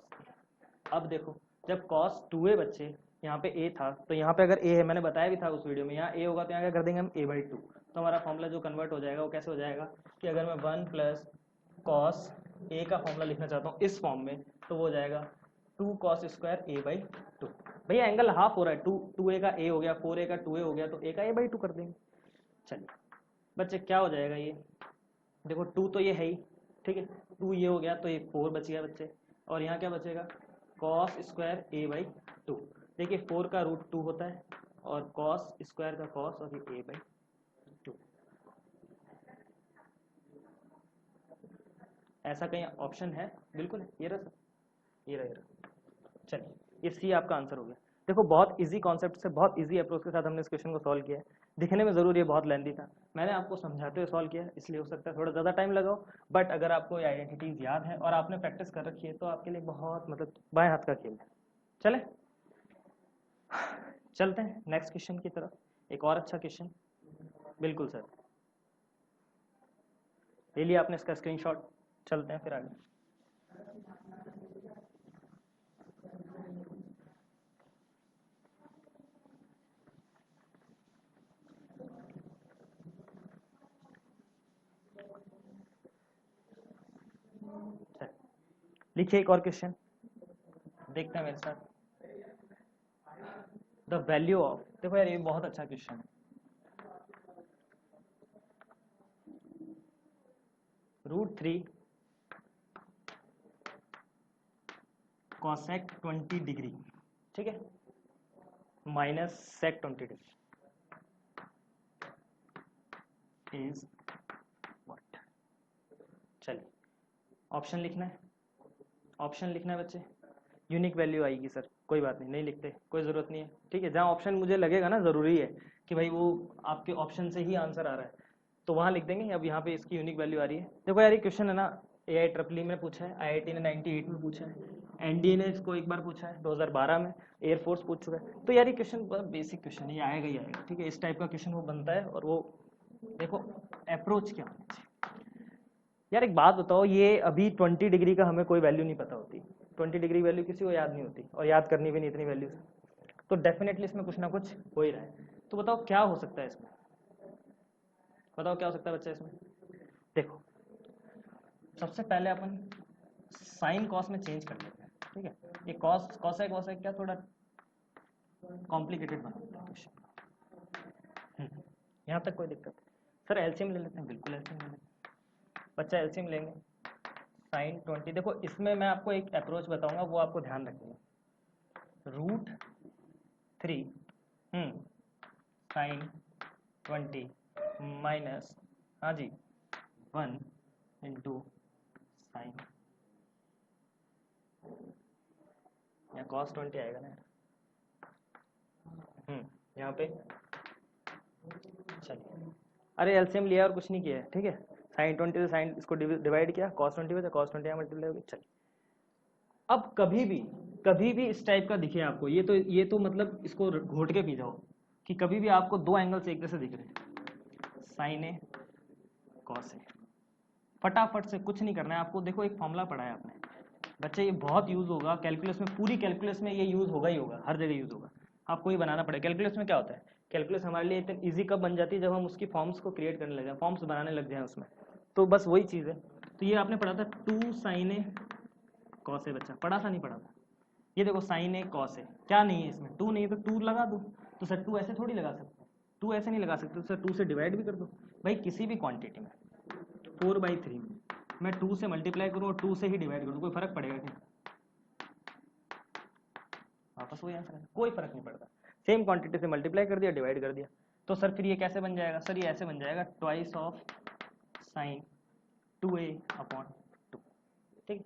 अब देखो जब cos 2a बच्चे यहाँ पे a था, तो यहाँ पे अगर a है, मैंने बताया भी था उस वीडियो में, यहाँ a होगा तो यहाँ क्या कर देंगे हम a बाई 2, तो हमारा फॉर्मूला जो कन्वर्ट हो जाएगा वो कैसे हो जाएगा कि अगर मैं 1 प्लस cos a का फॉर्मूला लिखना चाहता हूँ इस फॉर्म में, तो वो हो जाएगा 2 cos स्क्वायर a बाई 2। भैया एंगल हाफ हो रहा है, 2a का a हो गया, 4a का 2a हो गया, तो a का a बाई 2 कर देंगे। चलिए बच्चे क्या हो जाएगा, ये देखो 2 तो ये है ही, ठीक है 2 ये हो गया, तो ये 4 बच गया बच्चे, और यहाँ क्या बचेगा cos square A by two. देखिए 4 का रूट 2 होता है और कॉस स्क्वायर का कॉस और ये ए बाई टू। ऐसा कहीं ऑप्शन है? बिल्कुल है, ये रहा सर, ये रहा। चलिए ये सी आपका आंसर हो गया। देखो बहुत इजी कॉन्सेप्ट से, बहुत इजी अप्रोच के साथ हमने इस क्वेश्चन को सॉल्व किया है। दिखने में जरूर ये बहुत लेंथी था, मैंने आपको समझाते हुए सॉल्व किया है, इसलिए हो सकता है थोड़ा ज़्यादा टाइम लगाओ, बट अगर आपको ये आइडेंटिटीज याद है और आपने प्रैक्टिस कर रखी है तो आपके लिए बहुत मतलब बाएं हाथ का खेल है। चले चलते हैं नेक्स्ट क्वेश्चन की तरफ, एक और अच्छा क्वेश्चन। बिल्कुल सर, ले लिया आपने इसका स्क्रीनशॉट, चलते हैं फिर आगे। लिखिए एक और क्वेश्चन, देखते हैं मेरे साथ। द वैल्यू ऑफ, देखो यार ये बहुत अच्छा क्वेश्चन है। √3 cosec 20 डिग्री, ठीक है, minus sec 20 degree is what. चलिए ऑप्शन लिखना है, ऑप्शन लिखना है बच्चे। यूनिक वैल्यू आएगी सर, कोई बात नहीं, नहीं लिखते कोई ज़रूरत नहीं है, ठीक है। जहाँ ऑप्शन मुझे लगेगा ना ज़रूरी है कि भाई वो आपके ऑप्शन से ही आंसर आ रहा है तो वहाँ लिख देंगे। अब यहाँ पे इसकी यूनिक वैल्यू आ रही है। देखो यार ये क्वेश्चन है ना, AIEEE में पूछा है, IIT ने 98 में पूछा है, NDA ने इसको एक बार पूछा है 2012 में, एयरफोर्स पूछ चुका है। तो यार ये क्वेश्चन बहुत बेसिक क्वेश्चन है, ये आएगा ही आएगा, ठीक है। इस टाइप का क्वेश्चन वो बनता है और वो देखो अप्रोच क्या होना चाहिए। यार एक बात बताओ, ये अभी 20 डिग्री का हमें कोई वैल्यू नहीं पता होती, 20 डिग्री वैल्यू किसी को याद नहीं होती और याद करनी भी नहीं इतनी वैल्यू, तो डेफिनेटली इसमें कुछ ना कुछ हो ही रहा है। तो बताओ क्या हो सकता है इसमें, बताओ क्या हो सकता है बच्चा इसमें। देखो सबसे पहले अपन साइन कॉस में चेंज कर लेते हैं, ठीक है। ये कॉस कॉसेक वॉसेक क्या थोड़ा कॉम्प्लिकेटेड बना देता है क्वेश्चन। यहाँ तक कोई दिक्कत? सर एलसीएम ले लेते हैं, बिल्कुल एलसीएम ले लेते हैं बच्चा, एलसीएम लेंगे। साइन 20, देखो इसमें मैं आपको एक अप्रोच बताऊंगा, वो आपको ध्यान रखनी है। √3 साइन 20 माइनस, हाँ जी, 1 इंटू साइन, या कॉस 20 आएगा ना यहाँ पे। चलिए अरे एलसीएम लिया और कुछ नहीं किया है, ठीक है। साइन 20 से साइन इसको डिवाइड किया, कॉस 20 में, कॉस 20 मल्टीप्लाई हो गया। चलिए अब कभी भी इस टाइप का दिखे आपको, ये तो मतलब इसको घोट के पी जाओ कि कभी भी आपको दो एंगल्स एक जैसे दिख रहे हैं, साइन ए कॉस ए, फटाफट से कुछ नहीं करना है आपको। देखो एक फॉर्मूला पढ़ा है आपने बच्चे, ये बहुत यूज होगा कैलकुलस में, पूरी कैलकुलस में ये यूज होगा ही होगा, हर जगह यूज होगा, आपको ही बनाना पड़ेगा। कैलकुलस में क्या होता है, कैलकुलस हमारे लिए इतनी ईजी कब बन जाती है, जब हम उसकी फॉर्म्स को क्रिएट करने लगे, फॉर्म्स बनाने लग जाए उसमें, तो बस वही चीज़ है। तो ये आपने पढ़ा था 2 साइन ए कॉस ए, बच्चा पढ़ा था नहीं पढ़ा था? ये देखो साइन ए कॉस ए, क्या नहीं है इसमें, 2 नहीं है तो 2 लगा दो। तो सर 2 ऐसे थोड़ी लगा सकते, 2 ऐसे नहीं लगा सकते, तो सर 2 से डिवाइड भी कर दो। भाई किसी भी क्वांटिटी में 4/3 में मैं 2 से मल्टीप्लाई करूँ और 2 से ही डिवाइड करूँ, कोई फर्क पड़ेगा क्या? वापस वही आंसर है, कोई फर्क नहीं पड़ता। सेम क्वांटिटी से मल्टीप्लाई कर दिया, डिवाइड कर दिया, तो सर फिर ये कैसे बन जाएगा? सर ये ऐसे बन जाएगा ट्वाइस ऑफ साइन 2a/2, ठीक,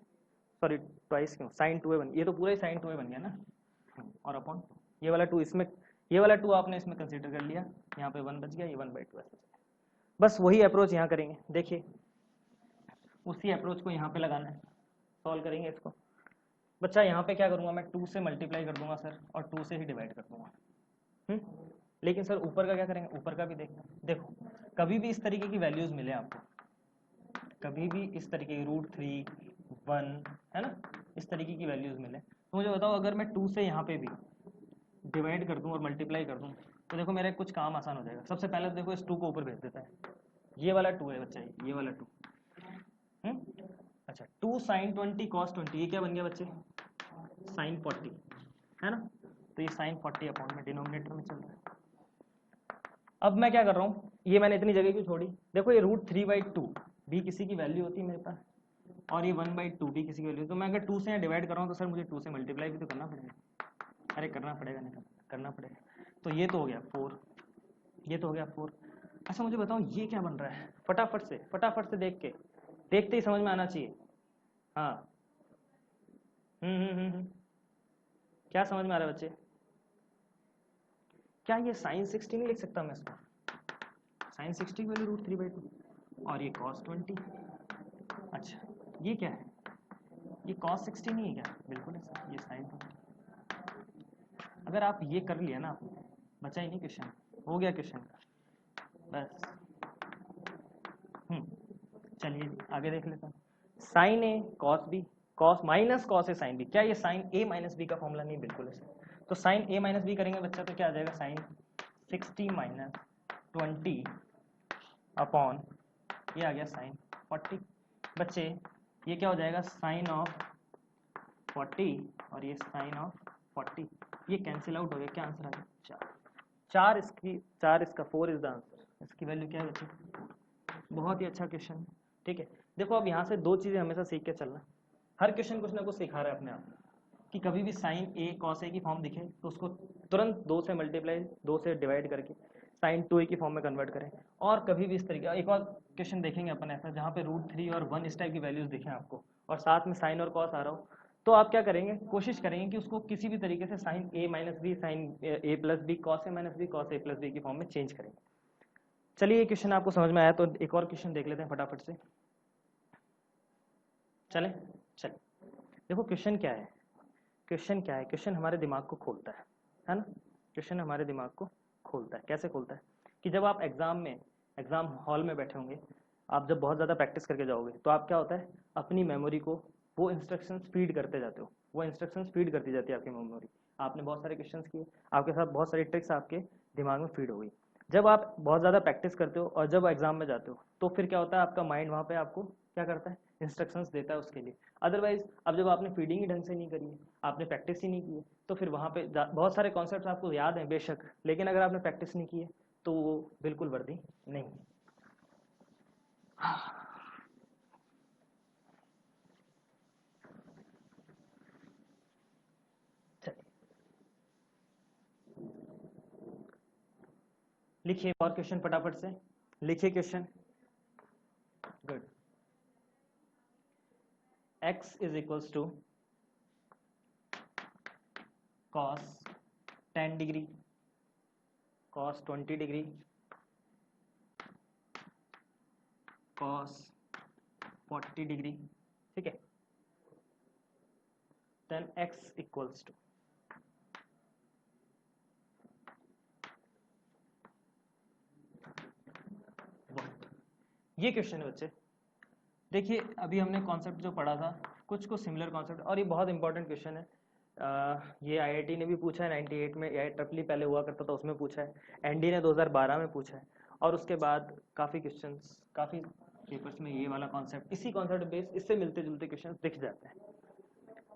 सॉरी ट्वाइस क्यों, साइन 2a बन, ये तो पूरा ही साइन 2a बन गया ना, और अपॉन ये वाला 2 इसमें, ये वाला 2 आपने इसमें कंसीडर कर लिया, यहाँ पे 1 बच गया, ये 1/2 ऐसे। बस वही अप्रोच यहाँ करेंगे, देखिए उसी अप्रोच को यहाँ पे लगाना है, सॉल्व करेंगे इसको। बच्चा यहाँ पे क्या करूँगा मैं, 2 से मल्टीप्लाई कर दूंगा सर और 2 से ही डिवाइड कर दूंगा। लेकिन सर ऊपर का क्या करेंगे, ऊपर का भी देखना। देखो कभी भी इस तरीके की वैल्यूज मिले आपको, कभी भी इस तरीके की √3 1 है ना, इस तरीके की वैल्यूज मिले, तो मुझे बताओ अगर मैं 2 से यहाँ पे भी डिवाइड कर दूं और मल्टीप्लाई कर दूं तो देखो मेरा कुछ काम आसान हो जाएगा। सबसे पहले तो देखो इस 2 को ऊपर भेज देता है, ये वाला 2 है बच्चा, ये वाला 2, अच्छा 2 साइन 20 कॉस 20, ये क्या बन गया बच्चे, साइन 40 है ना, तो ये साइन 40 अपॉन में डिनोमिनेटर में चल रहा है। अब मैं क्या कर रहा हूँ, ये मैंने इतनी जगह क्यों छोड़ी, देखो ये √3/2 भी किसी की वैल्यू होती है मेरे पास, और ये 1/2 भी किसी की वैल्यू, तो मैं अगर 2 से डिवाइड कर रहा हूँ तो सर मुझे 2 से मल्टीप्लाई भी तो करना पड़ेगा। अरे करना पड़ेगा, नहीं करना पड़ेगा। तो ये तो हो गया 4, ये तो हो गया 4। अच्छा मुझे बताओ ये क्या बन रहा है, फटाफट से देखते ही समझ में आना चाहिए। हाँ क्या समझ में आ रहा है बच्चे? क्या ये साइन 60 नहीं लिख सकता मैं इसको? साइन 60 की वैल्यू √3/2 और ये cos 20। अच्छा ये क्या है, ये cos 60 नहीं है क्या? बिल्कुल है सर, ये साइन 20। अगर आप ये कर लिया ना आपने, बचा ही नहीं क्वेश्चन, हो गया क्वेश्चन का बस। चलिए आगे देख लेते हैं। Sine A cos B, cos minus cos A sine B, क्या ये साइन ए माइनस बी का फॉर्मूला नहीं? बिल्कुल है सर। तो साइन ए माइनस बी करेंगे बच्चा तो क्या आ जाएगा, साइन 60 माइनस 20 अपॉन ये आ गया साइन 40। बच्चे ये क्या हो जाएगा, साइन ऑफ 40 और ये साइन ऑफ 40, ये कैंसिल आउट हो गया। क्या आंसर आ गया? 4। चार इसका 4 इज द आंसर। इसकी वैल्यू क्या है बच्चे? बहुत ही अच्छा क्वेश्चन है। ठीक है, देखो अब यहाँ से 2 चीज़ें हमेशा सीख के चलना। हर क्वेश्चन कुछ ना कुछ सिखा रहा है अपने आप, कि कभी भी साइन ए कॉस ए की फॉर्म दिखे तो उसको तुरंत 2 से मल्टीप्लाई 2 से डिवाइड करके साइन 2a की फॉर्म में कन्वर्ट करें। और कभी भी इस तरीके, एक और क्वेश्चन देखेंगे अपन ऐसा जहाँ पे √3 और 1 इस टाइप की वैल्यूज दिखें आपको और साथ में साइन और कॉस आ रहा हो, तो आप क्या करेंगे, कोशिश करेंगे कि उसको किसी भी तरीके से sine a minus B, sine a plus B, cos A minus B, cos A plus B की फॉर्म में चेंज करेंगे। चलिए ये क्वेश्चन आपको समझ में आया तो एक और क्वेश्चन देख लेते हैं फटाफट से। चले देखो क्वेश्चन क्या है, क्वेश्चन हमारे दिमाग को खोलता है ना? क्वेश्चन हमारे दिमाग को खोलता है। कैसे खोलता है कि जब आप एग्जाम हॉल में बैठे होंगे, आप जब बहुत ज़्यादा प्रैक्टिस करके जाओगे तो आप क्या होता है, अपनी मेमोरी को वो इंस्ट्रक्शंस फीड करते जाते हो, वो इंस्ट्रक्शंस फीड करती जाती है आपकी मेमोरी। आपने बहुत सारे क्वेश्चंस किए, आपके साथ बहुत सारी ट्रिक्स आपके दिमाग में फीड हो गई। जब आप बहुत ज़्यादा प्रैक्टिस करते हो और जब एग्जाम में जाते हो तो फिर क्या होता है, आपका माइंड वहाँ पे आपको क्या करता है, इंस्ट्रक्शंस देता है उसके लिए। अदरवाइज अब जब आपने फीडिंग ही ढंग से नहीं करी है, आपने प्रैक्टिस ही नहीं की है, तो फिर वहाँ पे बहुत सारे कॉन्सेप्ट्स आपको याद हैं बेशक, लेकिन अगर आपने प्रैक्टिस नहीं की है तो वो बिल्कुल वर्दी नहीं है। लिखिए और क्वेश्चन फटाफट से लिखिए question. Good. x is equals to cos 10 degree, cos 20 degree, cos 40 degree, ठीक है। देन x इक्वल्स टू, ये क्वेश्चन है बच्चे। देखिए अभी हमने कॉन्सेप्ट जो पढ़ा था कुछ सिमिलर कॉन्सेप्ट, और ये बहुत इंपॉर्टेंट क्वेश्चन है। ये IIT ने भी पूछा है 98 में, IIEEE पहले हुआ करता था उसमें पूछा है, ND ने 2012 में पूछा है, और उसके बाद काफ़ी क्वेश्चंस काफ़ी पेपर्स में ये वाला कॉन्सेप्ट, इसी कॉन्सेप्ट बेस इससे मिलते जुलते क्वेश्चन दिख जाते हैं।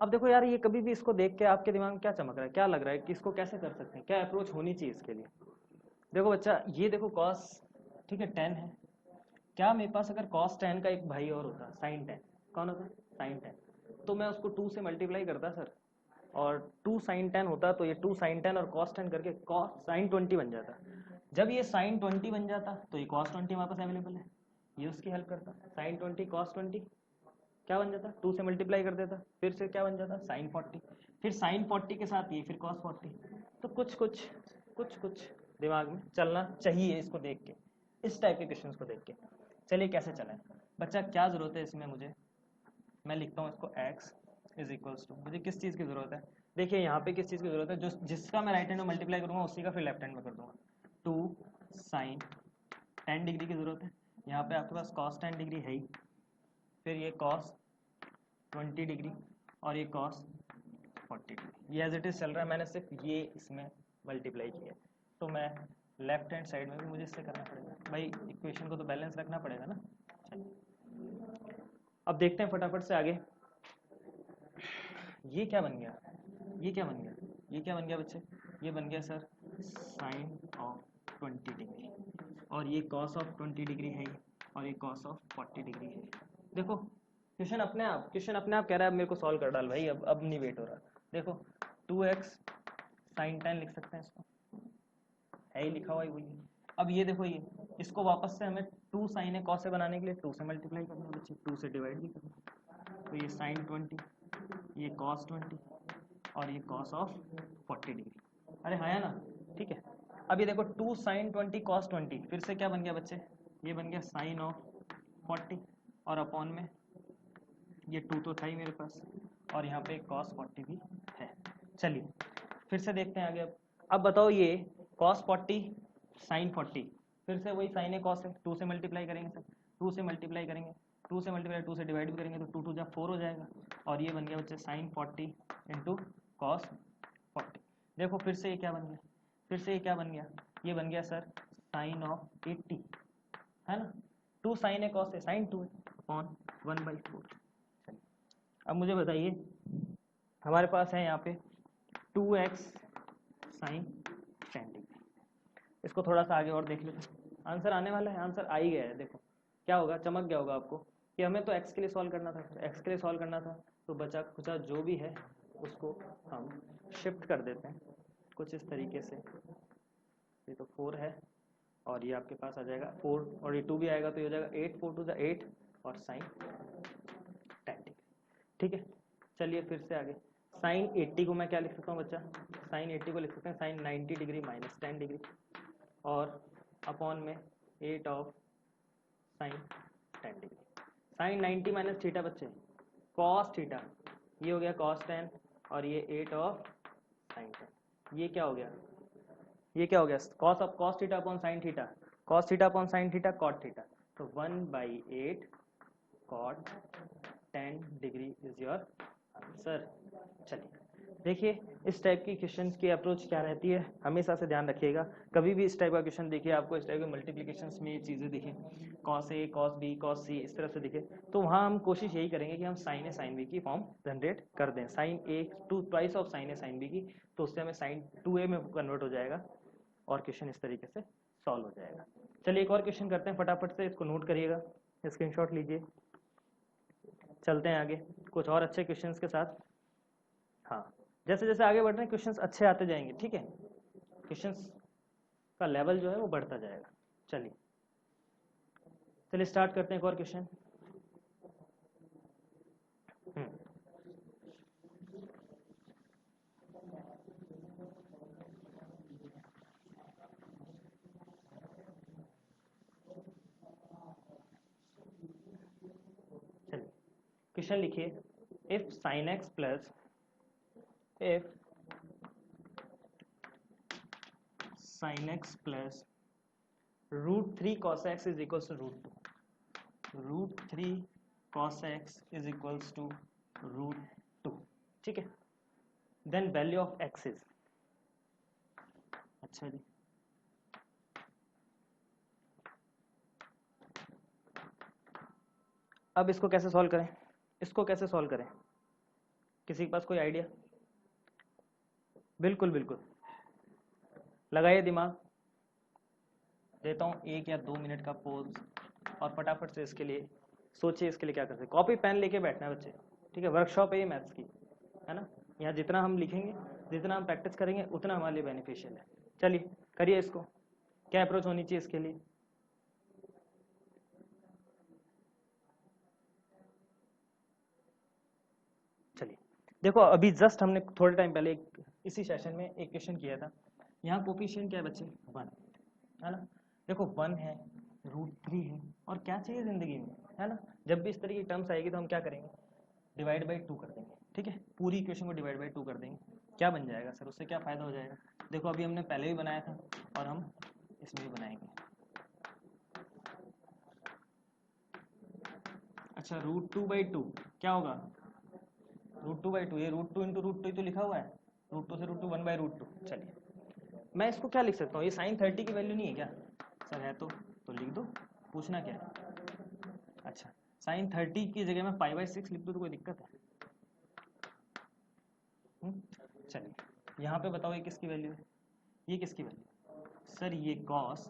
अब देखो यार, ये कभी भी इसको देख के आपके दिमाग में क्या चमक रहा है, क्या लग रहा है कि इसको कैसे कर सकते हैं, क्या अप्रोच होनी चाहिए इसके लिए? देखो बच्चा, ये देखो कॉस, ठीक है 10 है, क्या मेरे पास अगर cos 10 का एक भाई और होता sin 10, कौन होता sin 10, तो मैं उसको 2 से मल्टीप्लाई करता सर, और 2 sin 10 होता तो ये 2 sin 10 और cos 10 करके cos sin 20 बन जाता। जब ये sin 20 बन जाता तो ये cos 20 वापस अवेलेबल है, ये उसकी हेल्प करता, sin 20 cos 20 क्या बन जाता, 2 से मल्टीप्लाई कर देता, फिर से क्या बन जाता sin 40, फिर sin 40 के साथ ये फिर cos 40। तो कुछ दिमाग में चलना चाहिए इसको देख के, इस टाइप के क्वेश्चंस को देख के। चलिए कैसे चलें बच्चा, क्या जरूरत है इसमें मुझे, मैं लिखता हूँ इसको x इज इक्वल्स टू, मुझे किस चीज़ की जरूरत है, देखिए यहाँ पे किस चीज़ की जरूरत है, जो जिसका मैं राइट हैंड में मल्टीप्लाई करूँगा उसी का फिर लेफ्ट हैंड में कर दूंगा। 2 sin 10 डिग्री की जरूरत है, यहाँ पे आपके पास cos 10 डिग्री है ही, फिर ये cos 20 डिग्री और ये cos 40 डिग्री, ये एज इट इज चल रहा है, मैंने सिर्फ ये इसमें मल्टीप्लाई किया, तो मैं लेफ्ट हैंड साइड में भी मुझे इससे करना पड़ेगा भाई, इक्वेशन को तो बैलेंस रखना पड़ेगा ना। अब देखते हैं फटाफट से आगे, ये क्या बन गया, ये क्या बन गया, ये क्या बन गया बच्चे, ये बन गया सर साइन ऑफ 20 डिग्री, और ये कॉस ऑफ 20 डिग्री है और ये कॉस ऑफ 40 डिग्री है। देखो क्वेश्चन अपने आप कह रहा है अब मेरे को सॉल्व कर डाल भाई, अब नहीं वेट हो रहा। देखो 2x sin 10 लिख सकते हैं, इसको है ही लिखा हुआ ही वही। अब ये देखो, ये इसको वापस से हमें 2 sin a cos a बनाने के लिए 2 से मल्टीप्लाई करना है बच्चे, 2 से डिवाइड भी करना। तो ये sin 20, ये cos 20 और ये cos ऑफ 40 डिग्री। अरे हाँ है ना, ठीक है। अब ये देखो 2 sin 20 cos 20 फिर से क्या बन गया बच्चे, ये बन गया sin ऑफ 40 और अपॉन में ये 2 तो था ही मेरे पास और यहाँ पे cos 40 भी है। चलिए फिर से देखते हैं आगे। अब बताओ ये cos 40 sin 40 फिर से वही sin a cos है, 2 से मल्टीप्लाई करेंगे सर, 2 से मल्टीप्लाई करेंगे, 2 से मल्टीप्लाई 2 से डिवाइड भी करेंगे तो 2 2 जा 4 हो जाएगा और ये बन गया बच्चे sin 40 इंटू cos 40। देखो फिर से ये क्या बन गया, फिर से ये क्या बन गया, ये बन गया सर sin ऑफ 80 है ना, 2 sin a cos है sin 2 अपॉन 1/4। अब मुझे बताइए हमारे पास है यहाँ पे 2x sin 10 डिग्री। इसको थोड़ा सा आगे और देख लेते हैं, आंसर आने वाला है, आंसर आ ही गया है। देखो क्या होगा, चमक गया होगा आपको कि हमें तो x के लिए सॉल्व करना था, x के लिए सॉल्व करना था तो बचा खुचा जो भी है उसको हम शिफ्ट कर देते हैं कुछ इस तरीके से। ये तो 4 है और ये आपके पास आ जाएगा 4 और ये 2 भी आएगा तो ये हो जाएगा 8 4 2 8 और sin 10 डिग्री। ठीक है, चलिए फिर से आगे। साइन 80 को मैं क्या लिख सकता हूँ बच्चा, साइन 80 को लिख सकते हैं साइन 90 डिग्री माइनस 10 डिग्री और अपॉन में 8 of sine 10 degree. Sine 90 minus theta बच्चे कॉस थीटा, ये हो गया कॉस 10 और ये 8 ऑफ साइन 10। ये क्या हो गया, ये क्या हो गया, cos of cos theta upon sine theta, cos theta upon sine theta cot theta, तो 1/8 cot 10 degree is your answer. चलिए देखिए इस टाइप की क्वेश्चंस की अप्रोच क्या रहती है, हमेशा से ध्यान रखिएगा। कभी भी इस टाइप का क्वेश्चन देखिए, आपको इस टाइप के मल्टीप्लिकेशंस में ये चीज़ें दिखें, cos a cos b cos c इस तरह से दिखे, तो वहाँ हम कोशिश यही करेंगे कि हम sin a sin b की फॉर्म जनरेट कर दें, sin a 2 twice of sin a sin b की, तो उससे हमें sin 2a में कन्वर्ट हो जाएगा और क्वेश्चन इस तरीके से सॉल्व हो जाएगा। चलिए एक और क्वेश्चन करते हैं फटाफट से, इसको नोट करिएगा, स्क्रीनशॉट लीजिए। चलते हैं आगे कुछ और अच्छे क्वेश्चंस के साथ। हाँ जैसे जैसे आगे बढ़ रहे हैं क्वेश्चंस अच्छे आते जाएंगे, ठीक है, क्वेश्चंस का लेवल जो है वो बढ़ता जाएगा। चलिए चलिए स्टार्ट करते हैं एक और क्वेश्चन। चलिए क्वेश्चन लिखिए, if sin x plus if sin x plus √3 cos x is equals to √3 cos x is equals to √2, ठीक है, then value of x is, अच्छा जी अब इसको कैसे सॉल्व करें, इसको कैसे सॉल्व करें, किसी के पास कोई आइडिया? बिल्कुल बिल्कुल लगाइए दिमाग, देता हूँ 1 या 2 मिनट का पोज और फटाफट से इसके लिए सोचिए, इसके लिए क्या कर सकते हैं। कॉपी पेन लेके बैठना है बच्चे, ठीक है, वर्कशॉप है ये मैथ्स की, है ना, यहाँ जितना हम लिखेंगे जितना हम प्रैक्टिस करेंगे उतना हमारे लिए बेनिफिशियल है। चलिए करिए इसको, क्या अप्रोच होनी चाहिए इसके लिए। चलिए देखो अभी जस्ट हमने थोड़े टाइम पहले इसी सेशन में एक क्वेश्चन किया था, यहाँ कोफिशिएंट क्या है बच्चे 1 है ना, देखो 1 है √3 है और क्या चाहिए जिंदगी में, है ना, जब भी इस तरह की टर्म्स आएगी तो हम क्या करेंगे, डिवाइड बाई 2 कर देंगे, ठीक है, पूरी इक्वेशन को डिवाइड बाई 2 कर देंगे, क्या बन जाएगा सर, उससे क्या फायदा हो जाएगा। देखो अभी हमने पहले भी बनाया था और हम इसमें भी बनाएंगे। अच्छा √2/2 क्या होगा, √2/2, ये √2 इंटू √2 तो लिखा हुआ है, √2 से √2 1/√2। चलिए मैं इसको क्या लिख सकता हूँ, ये sin 30 की वैल्यू नहीं है क्या सर, है तो लिख दो, पूछना क्या है। अच्छा sin 30 की जगह मैं 5/6 लिख दूँ तो कोई दिक्कत है? चलिए यहाँ पे बताओ ये किसकी वैल्यू है, ये किसकी वैल्यू, सर ये cos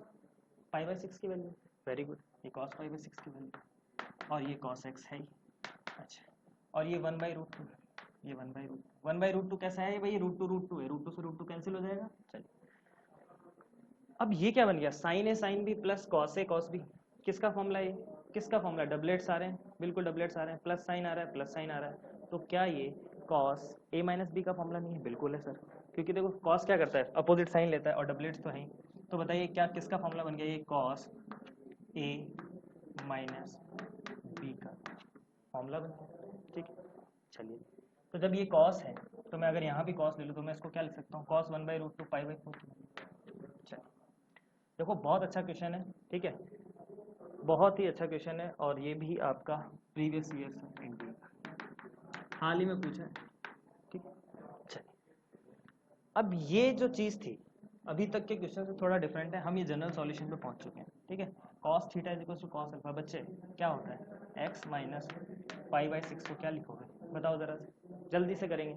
5/6 की वैल्यू, वेरी गुड, ये cos 5/6 की वैल्यू और ये cos x है ही, अच्छा, और ये 1/√2, ये 1/√2 कैसा है भाई, √2 है, √2 से √2 कैंसिल हो जाएगा। चलिए अब ये क्या बन गया, sign A sine B plus cos A cos B, किसका फॉर्मूला है, किसका फॉर्मूला, डबलेट्स आ रहे हैं, बिल्कुल डबलेट्स आ रहे हैं, प्लस साइन आ रहा है, प्लस साइन आ रहा है, तो क्या ये कॉस ए माइनस बी का फॉर्मूला नहीं है, बिल्कुल है सर, क्योंकि देखो कॉस क्या करता है, अपोजिट साइन लेता है और डबलेट्स तो है ही, तो बताइए क्या किसका फॉर्मूला बन गया, ये कॉस ए माइनस बी का फॉर्मूला बन गया, ठीक है। चलिए तो जब ये कॉस है तो मैं अगर यहाँ भी कॉस ले लूँ तो मैं इसको क्या लिख सकता हूँ, कॉस 1/√2 π/4। चलिए देखो बहुत अच्छा क्वेश्चन है, ठीक है, बहुत ही अच्छा क्वेश्चन है, और ये भी आपका प्रीवियस ईयर से इंडिया हाल ही में पूछा है, ठीक है। चलिए अब ये जो चीज़ थी अभी तक के क्वेश्चन से थोड़ा डिफरेंट है, हम ये जनरल सॉल्यूशन पे पहुंच चुके हैं, ठीक है। Cos theta is equal to cos alpha, बच्चे क्या होता है x माइनस π/6 को क्या लिखोगे बताओ जरा से, जल्दी से करेंगे,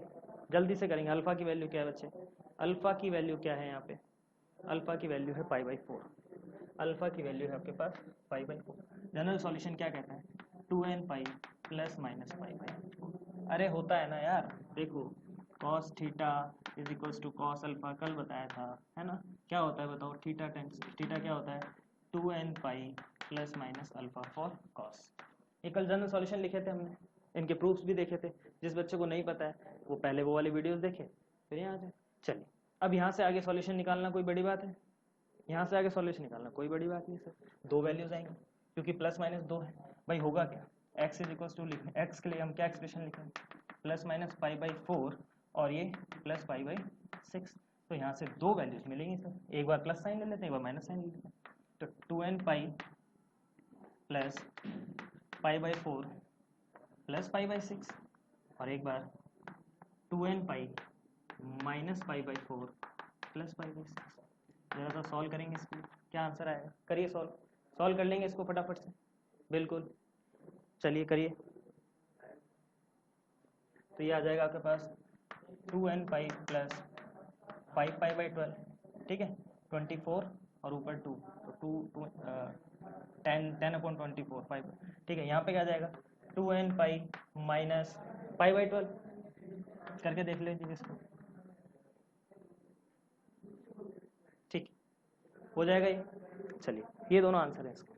जल्दी से करेंगे। अल्फा की वैल्यू क्या है बच्चे, अल्फा की वैल्यू क्या है यहाँ पे, अल्फा की वैल्यू है π/4, अल्फा की वैल्यू है आपके पास π/4। जनरल सॉल्यूशन क्या कहता है, 2n पाई प्लस माइनस π/4। अरे होता है ना यार, देखो cos theta is equals to cos alpha, कल बताया था, है ना, क्या होता है बताओ, थीटा टेंस थीटा क्या होता है, 2n pi plus minus alpha for cos. ये कल जनरल सॉल्यूशन लिखे थे हमने, इनके प्रूफ्स भी देखे थे, जिस बच्चे को नहीं पता है वो पहले वो वाली वीडियोस देखे फिर यहाँ से। चलिए अब यहाँ से आगे सॉल्यूशन निकालना कोई बड़ी बात है, यहाँ से आगे सॉल्यूशन निकालना कोई बड़ी बात नहीं सर, दो वैल्यूज आएंगी क्योंकि प्लस माइनस 2 है, भाई होगा क्या, x इज इक्वल्स टू लिखें, x के लिए हम क्या एक्सप्रेशन लिखेंगे, प्लस माइनस π/4 और ये प्लस π/6, तो यहाँ से दो वैल्यूज मिलेंगी सर, एक बार प्लस साइन ले लेते हैं, एक बार माइनस साइन ले लेते हैं, तो 2n पाई प्लस π/4 प्लस π/6 और एक बार 2n पाई माइनस π/4 प्लस π/6। जरा सा सॉल्व करेंगे इसको, क्या आंसर आएगा, करिए सॉल्व कर लेंगे इसको फटाफट से, बिल्कुल चलिए करिए। तो ये आ जाएगा आपके पास 2n पाई प्लस 5π/12, ठीक है, 24 और ऊपर 2, तो 10/24 5, ठीक है। यहाँ पे क्या जाएगा 2n पाई माइनस π/12, करके देख लीजिए इसको, ठीक हो जाएगा ये। चलिए ये दोनों आंसर है इसके,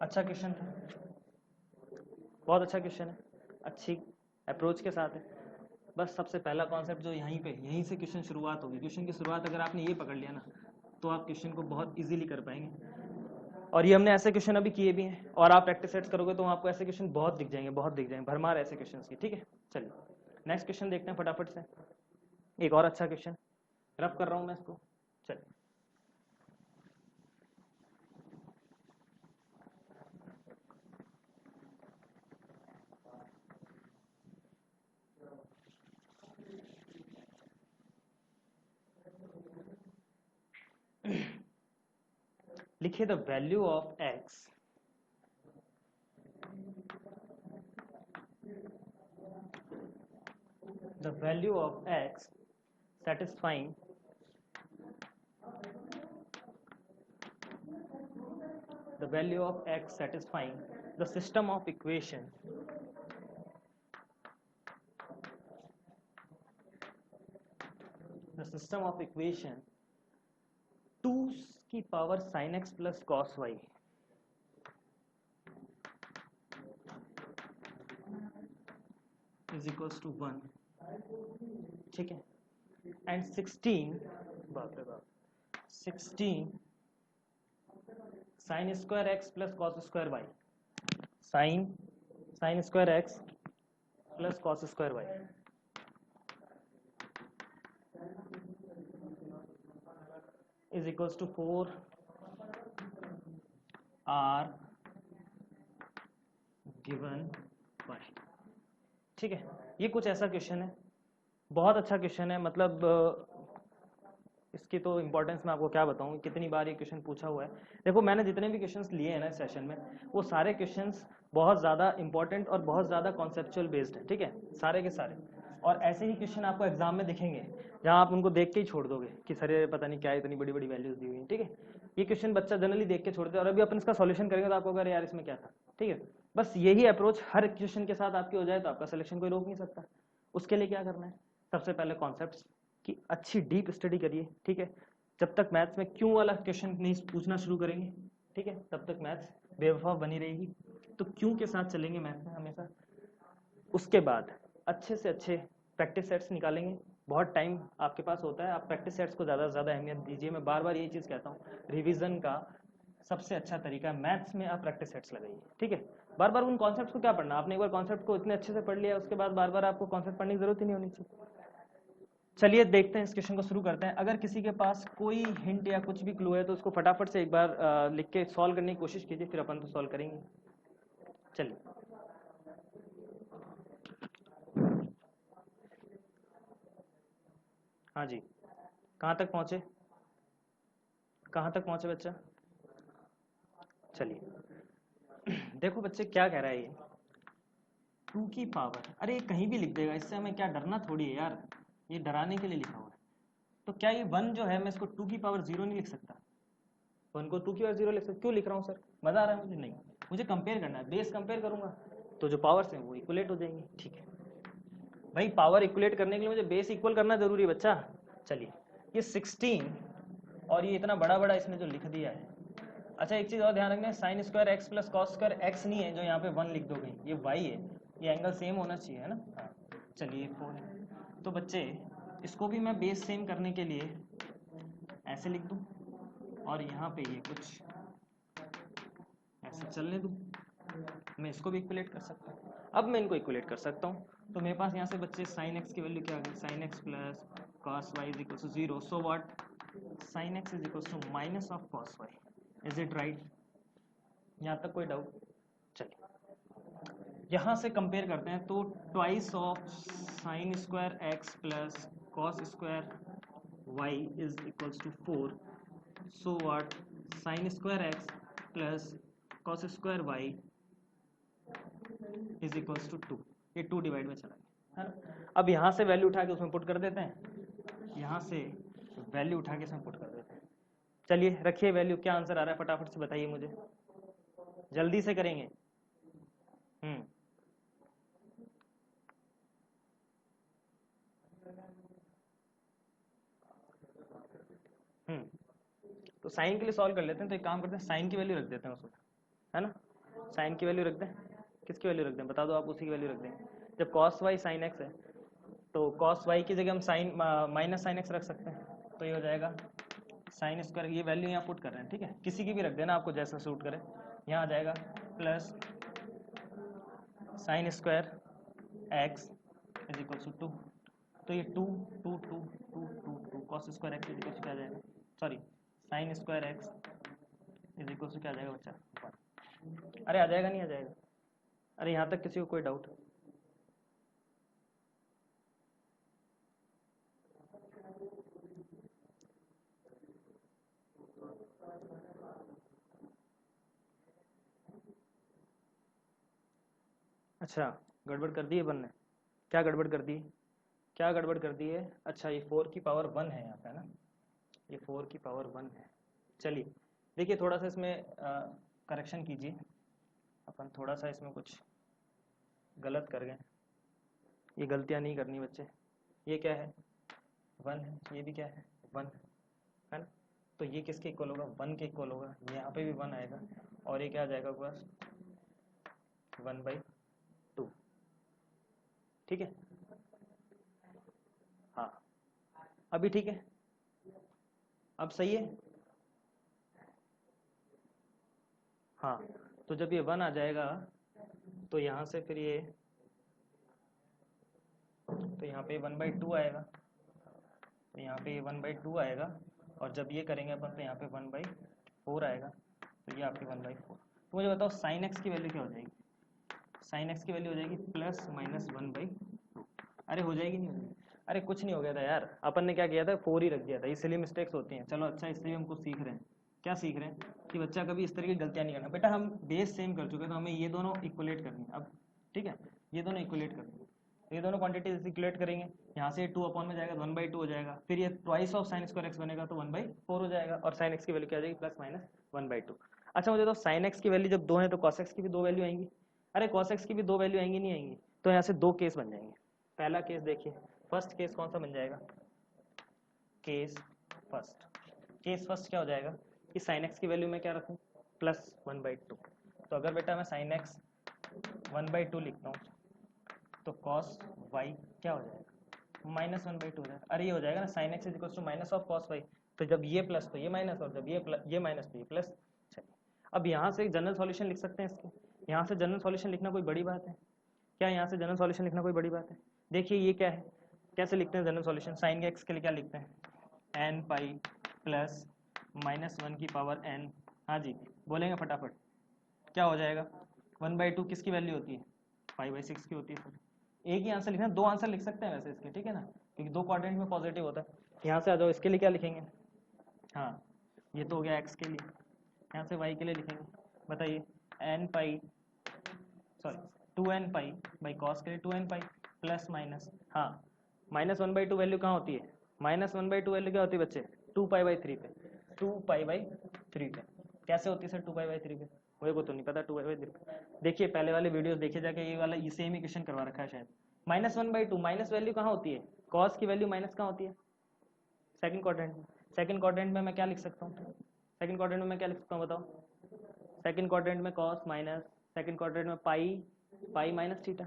अच्छा क्वेश्चन था, बहुत अच्छा क्वेश्चन है, अच्छी अप्रोच के साथ है। बस सबसे पहला कॉन्सेप्ट जो यहीं से क्वेश्चन शुरुआत होगी, क्वेश्चन की शुरुआत अगर आपने ये पकड़ लिया ना तो आप क्वेश्चन को बहुत इजीली कर पाएंगे, और ये हमने ऐसे क्वेश्चन अभी किए भी हैं, और आप प्रैक्टिस सेट्स करोगे तो आपको ऐसे क्वेश्चन बहुत दिख जाएंगे, भरमार ऐसे क्वेश्चन की, ठीक है। चलिए नेक्स्ट क्वेश्चन देखते हैं फटाफट से, एक और अच्छा क्वेश्चन रफ कर रहा हूँ मैं इसको, चलिए लिखिए the value of x satisfying the system of equation the system of equation 2 की power sin x plus cos y is equals to 1, ठीक है, एंड 16 बाप रे बाप 16 sin square x plus cos square y, sin square x plus cos square y is equals to 4 are given by, ठीक है। ये कुछ ऐसा क्वेश्चन है, बहुत अच्छा क्वेश्चन है, मतलब इसकी तो इम्पोर्टेंस मैं आपको क्या बताऊं, कितनी बार ये क्वेश्चन पूछा हुआ है। देखो मैंने जितने भी क्वेश्चंस लिए हैं ना इस सेशन में, वो सारे क्वेश्चंस बहुत ज़्यादा इंपॉर्टेंट और बहुत ज़्यादा कॉन्सेप्चुअल बेस्ड है, ठीक है, सारे के सारे। और ऐसे ही क्वेश्चन आपको एग्जाम में दिखेंगे जहाँ आप उनको देख के ही छोड़ दोगे कि सर ये पता नहीं क्या इतनी बड़ी बड़ी वैल्यूज दी हुई है, ठीक है। ये क्वेश्चन बच्चा जनरली देख के छोड़ते हैं, और अभी अपन इसका सॉल्यूशन करेंगे तो आपको अगर यार इसमें क्या था, ठीक है। बस यही अप्रोच हर इक्वेशन के साथ आपकी हो जाए तो आपका सिलेक्शन कोई रोक नहीं सकता। उसके लिए क्या करना है, सबसे पहले कॉन्सेप्ट्स की अच्छी डीप स्टडी करिए, ठीक है। जब तक मैथ्स में क्यों वाला क्वेश्चन नहीं पूछना शुरू करेंगे, ठीक है, तब तक मैथ्स बेवफा बनी रहेगी। तो क्यों के साथ चलेंगे मैथ्स में हमेशा। उसके बाद अच्छे से अच्छे प्रैक्टिस सेट्स निकालेंगे। बहुत टाइम आपके पास होता है, आप प्रैक्टिस सेट्स को ज़्यादा से ज़्यादा अहमियत दीजिए। मैं बार बार यही चीज़ कहता हूँ, रिवीजन का सबसे अच्छा तरीका है मैथ्स में आप प्रैक्टिस सेट्स लगाइए, ठीक है। बार बार उन कॉन्सेप्ट्स को क्या पढ़ना, आपने एक बार कॉन्सेप्ट को इतने अच्छे से पढ़ लिया, उसके बाद बार बार आपको कॉन्सेप्ट पढ़ने की जरूरत ही नहीं होनी चाहिए। चलिए देखते हैं, इस क्वेश्चन को शुरू करते हैं। अगर किसी के पास कोई हिंट या कुछ भी क्लू है तो उसको फटाफट से एक बार लिख के सॉल्व करने की कोशिश कीजिए, फिर अपन तो सॉल्व करेंगे। चलिए, हाँ जी, कहाँ तक पहुँचे, कहाँ तक पहुँचे बच्चा। चलिए देखो बच्चे क्या कह रहा है ये, 2 की पावर, अरे ये कहीं भी लिख देगा, इससे हमें क्या डरना थोड़ी है यार, ये डराने के लिए लिखा हुआ है। तो क्या ये 1 जो है मैं इसको 2 की पावर 0 नहीं लिख सकता, 1 को 2 की पावर 0 लिख सकता। क्यों लिख रहा हूँ सर, मजा आ रहा है मुझे, नहीं, मुझे कंपेयर करना है, बेस कंपेयर करूंगा तो जो पावर्स हैं वो इक्वलेट हो जाएंगी, ठीक है भाई। पावर इक्वलेट करने के लिए मुझे बेस इक्वल करना जरूरी है बच्चा। चलिए, ये 16 और ये इतना बड़ा बड़ा इसने जो लिख दिया है। अच्छा एक चीज और ध्यान रखना है, sine square x plus cos square x नहीं है जो यहाँ पे 1 लिख दोगे, ये वाई है, ये एंगल सेम होना चाहिए, है ना। हाँ चलिए 4 है। तो बच्चे इसको भी मैं बेस सेम करने के लिए ऐसे लिख दूं और यहाँ पे ये कुछ ऐसे चलने दूं, मैं इसको भी इक्वलेट कर सकता हूँ। अब मैं इनको इक्वलेट कर सकता हूँ, तो मेरे पास यहाँ से बच्चे साइन एक्स की वैल्यू क्या आ गई, sine x plus cos y is equal to 0। So what, sine x is equal to minus of cos y. Is it right, यहाँ तक कोई डाउट। चलिए यहाँ से कंपेयर करते हैं, तो twice of sine square x plus cos square y is equals to 4। So what, sine square x plus cos square y is equals to 2। ये 2 डिवाइड में चला गया, है ना। अब यहाँ से वैल्यू उठा के उसमें पुट कर देते हैं, यहाँ से वैल्यू उठा के इसमें पुट कर देते हैं। चलिए रखिए वैल्यू, क्या आंसर आ रहा है फटाफट से बताइए मुझे, जल्दी से करेंगे। तो साइन के लिए सॉल्व कर लेते हैं, तो एक काम करते हैं साइन की वैल्यू रख देते हैं उसमें, है ना। साइन की वैल्यू रख दें, किसकी वैल्यू रख दें बता दो आप, उसी की वैल्यू रख देंगे। जब कॉस वाई साइन एक्स है तो कॉस वाई की जगह हम साइन माइनस साइन एक्स रख सकते हैं, तो ये हो जाएगा साइन स्क्वायर, ये वैल्यू यहाँ पुट कर रहे हैं, ठीक है, किसी की भी रख देना आपको जैसा सूट करे। यहाँ आ जाएगा plus sine square x is equal to 2। तो ये 2 2 2 2 2 2 cos square x is equal to क्या आ जाएगा, sorry sine square x is equal to क्या आ जाएगा बच्चा, 1। अरे आ जाएगा नहीं आ जाएगा, अरे यहाँ तक किसी को कोई डाउट। अच्छा गड़बड़ कर दी है बनने, क्या गड़बड़ कर दी, क्या गड़बड़ कर दी है। अच्छा ये 4 की पावर 1 है यहाँ पे, है ना, ये 4 की पावर 1 है। चलिए देखिए थोड़ा सा इसमें करेक्शन कीजिए, अपन थोड़ा सा इसमें कुछ गलत कर गए, ये गलतियाँ नहीं करनी बच्चे। ये क्या है 1 है, ये भी क्या है 1 है ना, तो ये किसके इक्वल होगा 1 के इक्वल होगा, यहाँ पे भी 1 आएगा और ये क्या आ जाएगा बस 1/2, ठीक है। हाँ अभी ठीक है, अब सही है। हाँ तो जब ये 1 आ जाएगा तो यहाँ से फिर ये, तो यहाँ पे 1/2 आएगा, तो यहाँ पे 1/2 आएगा, और जब ये करेंगे अपन तो यहाँ पे 1/4 आएगा, तो ये आपकी 1/4। तो मुझे बताओ साइन एक्स की वैल्यू क्या हो जाएगी, साइन एक्स की वैल्यू हो जाएगी प्लस माइनस 1/2। अरे हो जाएगी नहीं होगी, अरे कुछ नहीं हो गया था यार, अपन ने क्या किया था 4 ही रख दिया था, इसलिए मिस्टेक्स होती हैं। चलो अच्छा इसलिए हम कुछ सीख रहे हैं, क्या सीख रहे हैं कि बच्चा कभी इस तरह की गलतियां नहीं करना। बेटा हम बेस सेम कर चुके हैं तो हमें ये दोनों इक्वलेट करनी है अब, ठीक है, ये दोनों इक्वलेट करनी है, ये दोनों क्वांटिटीज इक्वलेट करेंगे, यहाँ से 2 अपॉन में जाएगा 1/2 हो जाएगा, फिर ये twice of sine square x बनेगा तो 1/4 हो जाएगा, और साइन एक्स की वैल्यू क्या आ जाएगी प्लस माइनस 1/2। अच्छा मुझे तो साइन एक्स की वैल्यू जब 2 है तो कॉस एक्स की भी 2 वैल्यू आएंगी। अरे cos x की भी 2 वैल्यू आएंगी नहीं आएंगी, तो यहाँ से 2 केस बन जाएंगे। पहला केस देखिए, फर्स्ट केस कौन सा बन जाएगा, केस फर्स्ट क्या हो जाएगा कि sin x की वैल्यू में क्या रखूँ +1/2। तो अगर बेटा मैं sin x 1/2 लिखता हूँ तो cos y क्या हो जाएगा -1/2 हो जाएगा। अरे ये हो जाएगा ना sin x is minus of cos y, तो जब ये प्लस तो ये माइनस, और जब ये माइनस तो ये प्लस। चलिए अब यहाँ से जनरल सॉल्यूशन लिख सकते हैं इसके, यहाँ से जनरल सॉल्यूशन लिखना कोई बड़ी बात है क्या, यहाँ से जनरल सॉल्यूशन लिखना कोई बड़ी बात है। देखिए ये क्या है, कैसे लिखते हैं जनरल सॉल्यूशन, sin x के लिए क्या लिखते हैं n पाई प्लस -1 की पावर n, हाँ जी बोलेंगे फटाफट, क्या हो जाएगा 1/2 किसकी वैल्यू होती है 5/6 की होती है सर। एक ही आंसर लिखना, 2 आंसर लिख सकते हैं वैसे इसके, ठीक है ना, क्योंकि 2 क्वाड्रेंट में पॉजिटिव होता है। यहाँ से आ जाओ, इसके लिए क्या लिखेंगे, हाँ ये तो हो गया x के लिए, यहाँ से y के लिए लिखेंगे, बताइए n pi sorry 2n pi by cos के लिए 2n पाई प्लस माइनस, हाँ -1/2 वैल्यू कहाँ होती है, -1/2 वैल्यू क्या होती है बच्चे 2π/3 पे, 2π/3 पे कैसे होती है सर 2π/3 पे, मुझे को तो नहीं पता 2π/3 पे। देखिए पहले वाले वीडियोस देखिए जाके, ये वाला सेम ही क्वेश्चन करवा रखा है शायद। -1/2 माइनस वैल्यू कहाँ होती है, कॉस की वैल्यू माइनस कहाँ होती है सेकंड क्वाड्रेंट में। सेकंड क्वाड्रेंट में मैं क्या लिख सकता हूँ, सेकंड क्वाड्रेंट में मैं क्या लिख सकता हूँ बताओ, सेकंड क्वाड्रेंट में कॉस माइनस, सेकंड क्वाड्रेंट में पाई माइनस थीटा,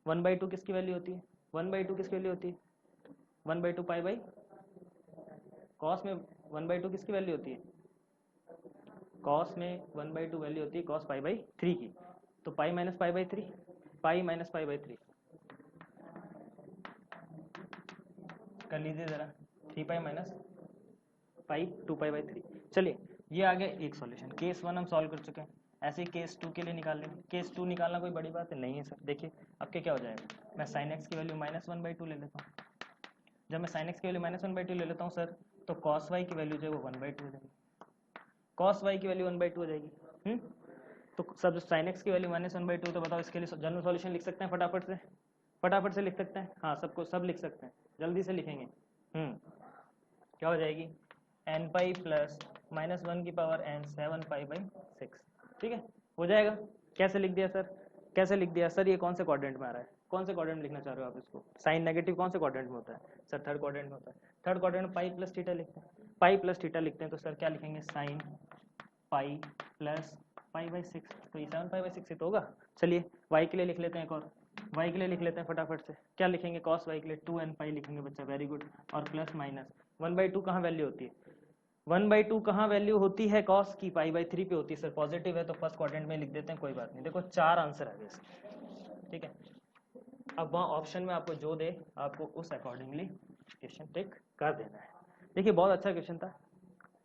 1/2 किसकी वैल्यू होती है, 1/2 किसकी वैल्यू होती है 1/2 पाई बाई कॉस में 1/2 किसकी वैल्यू होती है, कॉस में 1/2 वैल्यू होती है कॉस π/3 की, तो पाई माइनस π/3, पाई माइनस π/3 कर लीजिए जरा, 3π माइनस पाई 2π/3। चलिए ये आ गया एक सॉल्यूशन, केस 1 हम सॉल्व कर चुके हैं, ऐसे ही केस 2 के लिए निकाल लेंगे। केस 2 निकालना कोई बड़ी बात नहीं है सर। देखिए अब क्या हो जाएगा, मैं sin x की वैल्यू -1/2 ले लेता हूँ। जब मैं sin x की वैल्यू -1/2 ले लेता हूँ सर, तो cos y की वैल्यू जो है वो 1/2 हो जाएगी, cos y की वैल्यू 1/2 हो जाएगी। तो सब sin x की वैल्यू -1/2, तो बताओ इसके लिए जनरल सॉल्यूशन लिख सकते हैं फटाफट से लिख सकते हैं, हाँ सबको सब लिख सकते हैं, जल्दी से लिखेंगे। क्या हो जाएगी n पाई प्लस -1 की पावर n 7π/6, ठीक है हो जाएगा। कैसे लिख दिया सर, कैसे लिख दिया सर, ये कौन से क्वाड्रेंट में आ रहा है, कौन से क्वाड्रेंट में लिखना चाह रहे हो आप इसको, साइन नेगेटिव कौन से क्वाड्रेंट में होता है सर, थर्ड क्वाड्रेंट में होता है। थर्ड क्वाड्रेंट में पाई प्लस थीटा लिखते हैं, पाई प्लस थीटा लिखते हैं, तो सर क्या लिखेंगे साइन पाई प्लस π/6, तो ये 7π/6 ही तो होगा। चलिए y के लिए लिख लेते हैं, एक और y के लिए लिख लेते हैं फटाफट से, क्या लिखेंगे cos y के लिए 2n पाई लिखेंगे बच्चा, वेरी गुड, और प्लस माइनस 1/2 कहाँ वैल्यू होती है, 1/2 कहाँ वैल्यू होती है cos की π/3 पे होती है सर, पॉजिटिव है तो फर्स्ट क्वाड्रेंट में लिख देते हैं, कोई बात नहीं। देखो 4 आंसर आ गए इसके, ठीक है। अब वहाँ ऑप्शन में आपको जो दे आपको उस अकॉर्डिंगली क्वेश्चन टिक कर देना है। देखिए बहुत अच्छा क्वेश्चन था।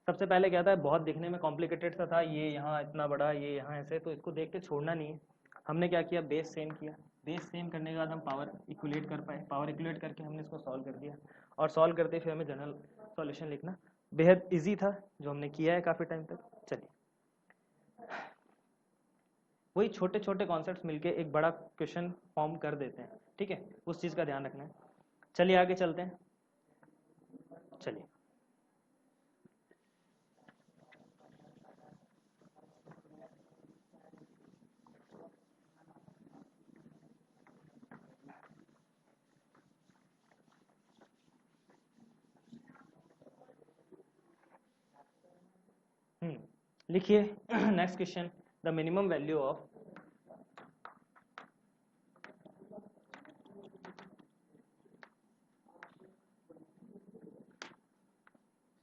सबसे पहले क्या था, बहुत दिखने में कॉम्प्लिकेटेड सा था, ये यहाँ इतना बड़ा ये यहाँ ऐसे, तो इसको देख के छोड़ना नहीं है। हमने क्या किया, बेस सेम किया, बेस सेम करने के बाद हम पावर इक्वलेट कर पाए, पावर इक्वलेट करके हमने इसको सॉल्व कर दिया, और सॉल्व करते फिर हमें जनरल सॉल्यूशन लिखना बेहद इजी था, जो हमने किया है काफ़ी टाइम तक। चलिए वही छोटे छोटे कॉन्सेप्ट्स मिलके एक बड़ा क्वेश्चन फॉर्म कर देते हैं, ठीक है, उस चीज़ का ध्यान रखना है। चलिए आगे चलते हैं। चलिए लिखिए next question, the minimum value of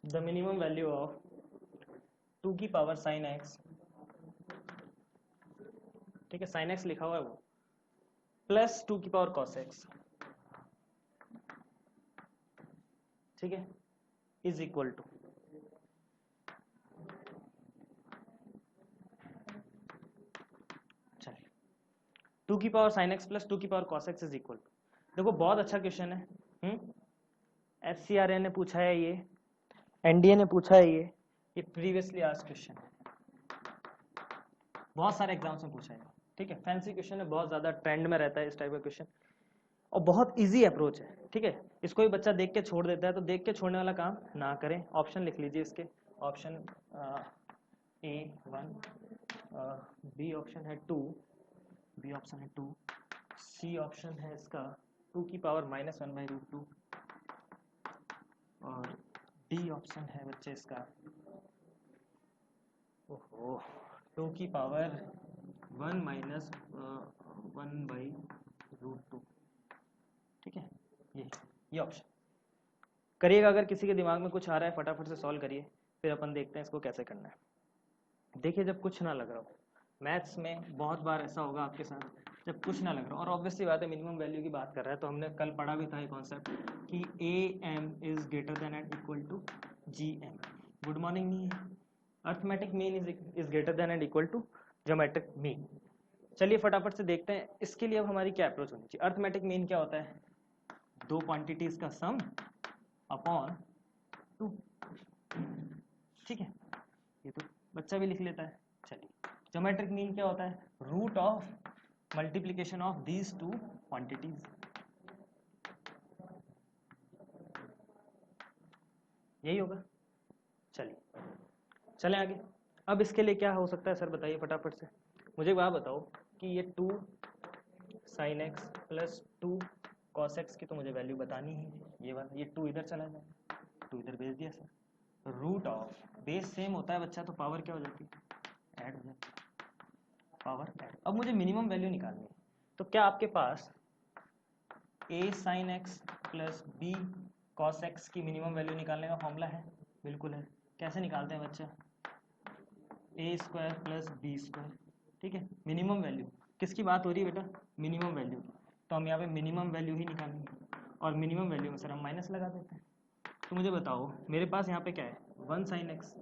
the minimum value of 2 की पावर sin x, ठीक है sin x लिखा हुआ है वो, प्लस 2 की पावर cos x, ठीक है, इज इक्वल टू, चलिए 2 की पावर sin x प्लस 2 की power cos x is equal to. देखो बहुत अच्छा क्वेश्चन है, SCRA ने पूछा है ये, NDA ने पूछा है ये प्रीवियसली आस्क्ड क्वेश्चन है, बहुत सारे एग्जाम्स में पूछा है, ठीक है, फैंसी क्वेश्चन है, बहुत ज़्यादा ट्रेंड में रहता है इस टाइप का क्वेश्चन, और बहुत इजी अप्रोच है, ठीक है। इसको ही बच्चा देख के छोड़ देता है, तो देख के छोड़ने वाला काम ना करें। ऑप्शन लिख लीजिए इसके, ऑप्शन A 1, B ऑप्शन है 2, बी ऑप्शन है 2, सी ऑप्शन है इसका 2 की पावर -1/√2 और डी ऑप्शन है बच्चे इसका ओहो 2 की पावर 1 माइनस 1/√2। ठीक है, ये ऑप्शन करिएगा। अगर किसी के दिमाग में कुछ आ रहा है फटाफट से सॉल्व करिए, फिर अपन देखते हैं इसको कैसे करना है। देखिए जब कुछ ना लग रहा हो, मैथ्स में बहुत बार ऐसा होगा आपके साथ जब कुछ ना लग रहा हो, और ऑब्वियसली बात है मिनिमम वैल्यू की बात कर रहा है, तो हमने कल पढ़ा भी था ये कॉन्सेप्ट कि AM is greater than and equal to GM। Good morning नहीं है, arithmetic mean is greater than and equal to geometric mean. चलिए फटाफट से देखते हैं इसके लिए अब हमारी क्या अप्रोच होनी चाहिए। अर्थमेटिक मीन क्या होता है, दो क्वांटिटीज का सम अपॉन 2। ठीक है, ये तो बच्चा भी लिख लेता है। चलिए ज्योमेट्रिक मीन क्या होता है, root of multiplication of these two quantities. यही होगा। चलिए चलें आगे। अब इसके लिए क्या हो सकता है सर बताइए फटाफट से मुझे वह बताओ कि ये 2 sin x plus 2 cos x की तो मुझे वैल्यू बतानी ही है, ये वाला, ये 2 इधर चला जाए, 2 इधर भेज दिया sir. Root of base same होता है बच्चा, तो पावर क्या हो जाती है, ऐड हो जाती है, पावर ऐड। अब मुझे मिनिमम वैल्यू निकालनी है, तो क्या आपके पास a sin x plus b cos x की मिनिमम वैल्यू निकालने का फॉर्मूला है? बिल्कुल है। कैसे निकालते हैं बच्चा, a² प्लस b²। ठीक है, मिनिमम वैल्यू किसकी बात हो रही है बेटा, मिनिमम वैल्यू की, तो हम यहाँ पे मिनिमम वैल्यू ही निकालेंगे, और मिनिमम वैल्यू में सर हम माइनस लगा देते हैं। तो मुझे बताओ मेरे पास यहाँ पे क्या है, 1 sin x,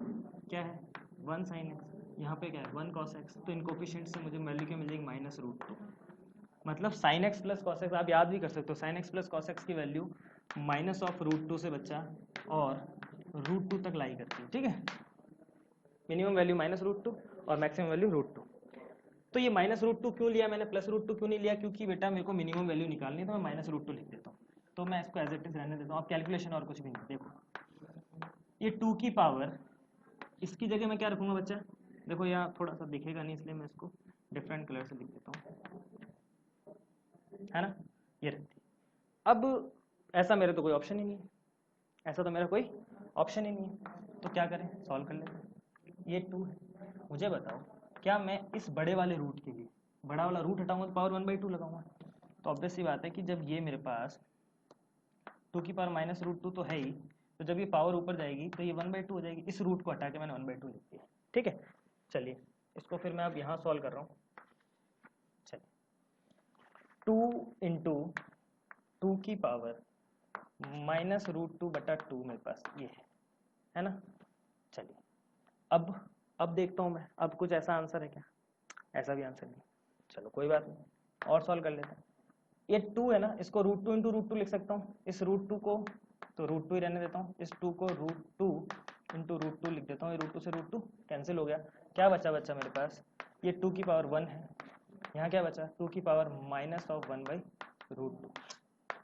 क्या है 1 sin x, यहाँ पे क्या है 1 cos x, तो इन कोफिशिएंट से मुझे वैल्यू क्या मिल जाएगी -√2। मतलब sin x plus cos x आप याद भी कर सकते हो, sin x plus cos x की वैल्यू -√2 से बच्चा और √2 तक लाई करती है। ठीक है, मिनिमम वैल्यू -√2 और मैक्सिमम वैल्यू √2। तो ये -√2 क्यों लिया मैंने, +√2 क्यों नहीं लिया, क्योंकि बेटा मेरे को मिनिमम वैल्यू निकालनी है, तो मैं -√2 लिख देता हूँ। तो मैं इसको एज इट इज रहने देता हूँ, अब कैलकुलेशन और कुछ भी नहीं। देखो ये 2 की पावर, इसकी जगह मैं क्या रखूंगा बच्चा, देखो यहाँ थोड़ा सा दिखेगा नहीं इसलिए मैं इसको डिफरेंट कलर से लिख देता हूँ, है ना, ये रहती। अब ऐसा मेरे तो कोई ऑप्शन ही नहीं है, ऐसा तो मेरा कोई ऑप्शन ही नहीं है, तो क्या करें, सॉल्व कर लेते हैं। ये 2 है, मुझे बताओ क्या मैं इस बड़े वाले रूट के लिए बड़ा वाला रूट हटाऊंगा तो पावर 1/2 लगाऊंगा, तो ऑब्वियस सी बात है कि जब ये मेरे पास 2 की पावर -√2 तो है ही, तो जब ये पावर ऊपर जाएगी तो ये 1/2 हो जाएगी, इस रूट को हटा के मैंने 1/2 लिख दिया। ठीक है, चलिए इसको फिर मैं अब यहाँ सॉल्व कर रहा हूँ। चलिए 2 इंटू 2 की पावर -√2/2 मेरे पास ये है ना। चलिए अब देखता हूँ मैं, अब कुछ ऐसा आंसर है क्या, ऐसा भी आंसर नहीं, चलो कोई बात नहीं और सॉल्व कर लेते हैं। ये 2 है ना, इसको √2 इंटू √2 लिख सकता हूँ, इस √2 को तो √2 ही रहने देता हूँ, इस 2 को √2 इंटू √2 लिख देता हूँ, ये √2 से √2 कैंसिल हो गया, क्या बचा मेरे पास, ये 2 की पावर 1 है, यहाँ क्या बचा 2 की पावर -1/√2।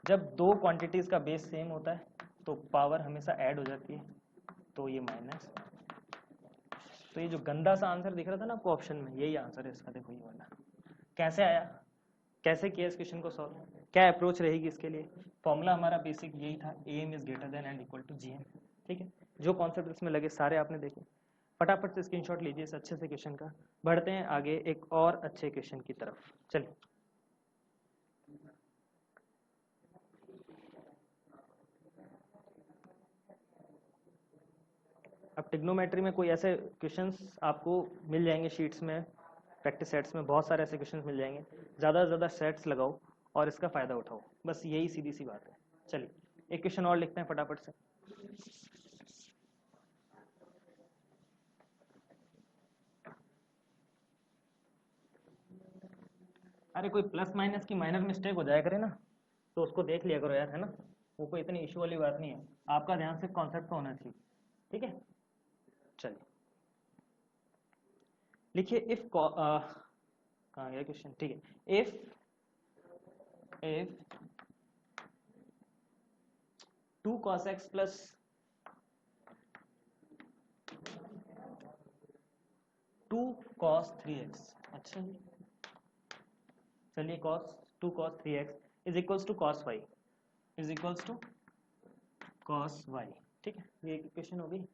जब दो क्वांटिटीज का बेस सेम होता है तो पावर हमेशा ऐड हो जाती है, तो ये माइनस, तो ये जो गंदा सा आंसर दिख रहा था ना आपको ऑप्शन में, यही आंसर है इसका। देखो ये वाला कैसे आया, कैसे किया इस क्वेश्चन को सॉल्व, क्या अप्रोच रहेगी इसके लिए। फॉर्मूला हमारा बेसिक यही था, AM is greater than and equal to GM। ठीक है, जो कॉन्सेप्ट इसमें लगे सारे आपने देखे, फटाफट से स्क्रीनशॉट लीजिए इस अच्छे से क्वेश्चन का। बढ़ते हैं आगे एक और अच्छे क्वेश्चन की तरफ। चलिए अब ट्रिग्नोमेट्री में कोई ऐसे क्वेश्चंस आपको मिल जाएंगे शीट्स में, प्रैक्टिस सेट्स में बहुत सारे ऐसे क्वेश्चंस मिल जाएंगे, ज़्यादा से ज़्यादा सेट्स लगाओ और इसका फ़ायदा उठाओ, बस यही सीधी सी बात है। चलिए एक क्वेश्चन और लिखते हैं फटाफट से। अरे कोई प्लस माइनस की माइनर मिस्टेक हो जाया करे ना, तो उसको देख लिया करो यार, है ना, वो कोई इतनी इशू वाली बात नहीं है, आपका ध्यान सिर्फ कॉन्सेप्ट पे होना चाहिए। ठीक है, चलिए लिखिए इफ कहाँ गया क्वेश्चन, ठीक है, if 2 cos x plus 2 cos 3x, अच्छा जी, चलिए cos 2 cos 3x is equals to cos y is equals to cos y। ठीक है, ये इक्वेशन होगी।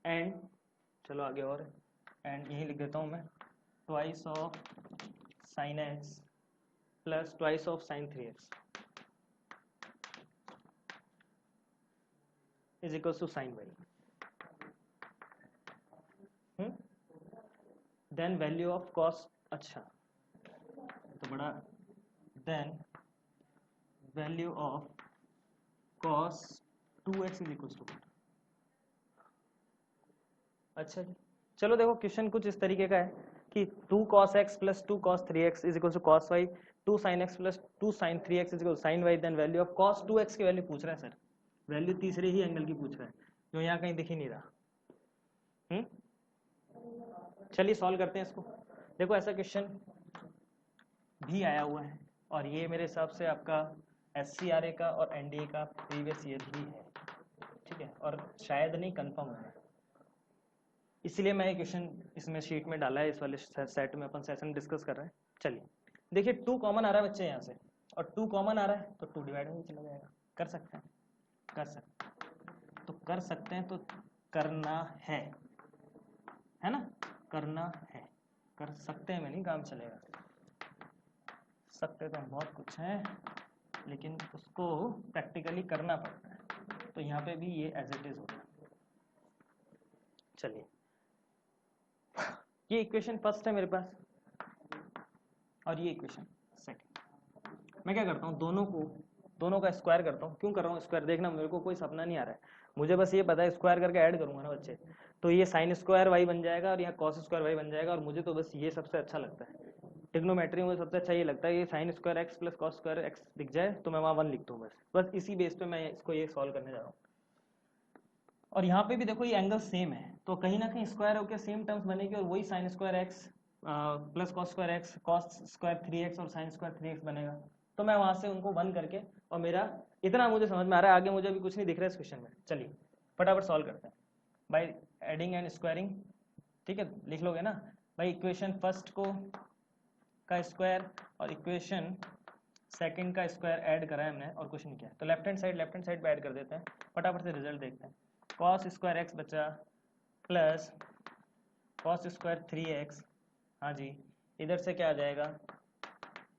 एंड चलो आगे और एंड यही लिख देता हूँ मैं, twice of sin x plus twice of sin 3x is equals to sin y। Then value of cos, अच्छा तो बड़ा, then value of cos 2x is equals to, अच्छा जी। चलो देखो क्वेश्चन कुछ इस तरीके का है कि 2 cos x plus 2 cos 3x is equal to cos y, 2 sin x plus 2 sin 3x is equal to sin y, then value of cos 2x की वैल्यू पूछ रहा है सर, वैल्यू तीसरे ही एंगल की पूछ रहा है जो यहाँ कहीं दिख ही नहीं रहा। चलिए सॉल्व करते हैं इसको। देखो ऐसा क्वेश्चन भी आया हुआ है और ये मेरे हिसाब से आपका SCRA का और NDA का प्रीवियस ईयर ही है, ठीक है, और शायद नहीं कंफर्म है, इसीलिए मैं क्वेश्चन इसमें शीट में डाला है, इस वाले सेट में अपन सेशन डिस्कस कर रहे हैं। चलिए देखिए 2 कॉमन आ रहा है बच्चे यहाँ से, और 2 कॉमन आ रहा है तो 2 डिवाइड में चला जाएगा। कर सकते हैं, कर सकते हैं तो कर सकते हैं, तो करना है ना, करना है, कर सकते हैं, मैं नहीं काम चलेगा, सकते तो बहुत कुछ है लेकिन उसको प्रैक्टिकली करना पड़ता है, तो यहाँ पे भी ये एज इट इज होगा। चलिए ये इक्वेशन फर्स्ट है मेरे पास और ये इक्वेशन सेकंड। मैं क्या करता हूँ, दोनों का स्क्वायर करता हूँ। क्यों कर रहा हूँ स्क्वायर, देखना मेरे को कोई सपना नहीं आ रहा है, मुझे बस ये पता है स्क्वायर करके ऐड करूंगा ना बच्चे, तो ये साइन स्क्वायर वाई बन जाएगा और यहाँ कॉस स्क्वायर वाई बन जाएगा, और मुझे तो बस ये सबसे अच्छा लगता है ट्रिग्नोमेट्री में, सबसे अच्छा ये लगता है कि sign square x plus cos square x दिख जाए तो मैं वहाँ 1 लिख दूँ बस इसी बेस पे मैं इसको ये सॉल्व करने जा रहा हूँ। और यहाँ पे भी देखो ये एंगल सेम है, तो कहीं ना कहीं स्क्वायर होकर सेम टर्म्स बनेगी और वही sign square x plus cos square x cos square 3x और साइन स्क्वायर 3x बनेगा, तो मैं वहां से उनको 1 करके, और मेरा इतना मुझे समझ में आ रहा है, आगे मुझे अभी कुछ नहीं दिख रहा है इस क्वेश्चन में। चलिए फटाफट सॉल्व करते हैं बाय एडिंग एंड स्क्वायरिंग, ठीक है, लिख लोगे ना भाई, इक्वेशन फर्स्ट को का स्क्वायर और इक्वेशन सेकंड का स्क्वायर ऐड करा है हमने और कुछ नहीं किया, तो लेफ्ट हैंड साइड पे ऐड कर देते हैं, फटाफट से रिजल्ट देखते हैं। कॉस स्क्वायर एक्स बचा प्लस कॉस स्क्वायर 3x, हाँ जी, इधर से क्या आ जाएगा,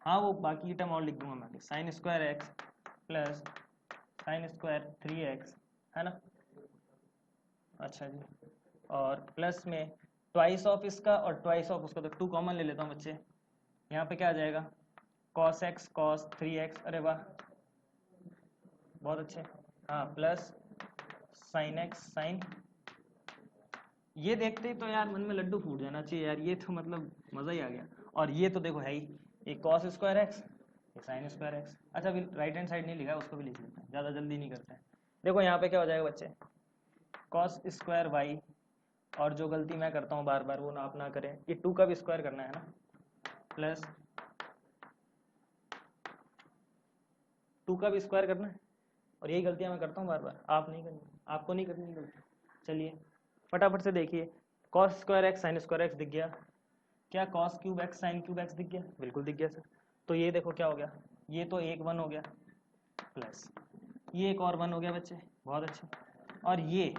हाँ वो बाकी टर्म और लिख दूंगा मैं, sign square x plus sine square 3x, है ना, अच्छा जी, और प्लस में ट्वाइस ऑफ इसका और ट्वाइस ऑफ उसका, तो 2 कॉमन ले लेता हूँ बच्चे, यहाँ पे क्या आ जाएगा cos x cos 3x, अरे वाह बहुत अच्छे, हाँ प्लस साइन x साइन, ये देखते ही तो यार मन में लड्डू फूट जाना चाहिए यार, ये तो मतलब मजा ही आ गया। और ये तो देखो है ही, ये cos स्क्वायर एक्स, ये साइन स्क्वायर एक्स, अच्छा अभी राइट हैंड साइड नहीं लिखा है, उसको भी लिख लेते हैं, ज़्यादा जल्दी नहीं करते हैं। देखो यहाँ पे क्या हो जाएगा बच्चे, cos स्क्वायर वाई, और जो गलती मैं करता हूँ बार बार वो आप ना करें, ये 2 का भी स्क्वायर करना है ना, प्लस 2 का भी स्क्वायर करना है, और यही गलतियाँ मैं करता हूँ बार बार, आप नहीं करनी, आपको नहीं करनी गलती। चलिए फटाफट से देखिए, cos square x sign square x दिख गया क्या, cos cube x sine cube x दिख गया, बिल्कुल दिख गया सर। तो ये देखो क्या हो गया, ये तो एक 1 हो गया प्लस ये एक और 1 हो गया बच्चे, बहुत अच्छे, और ये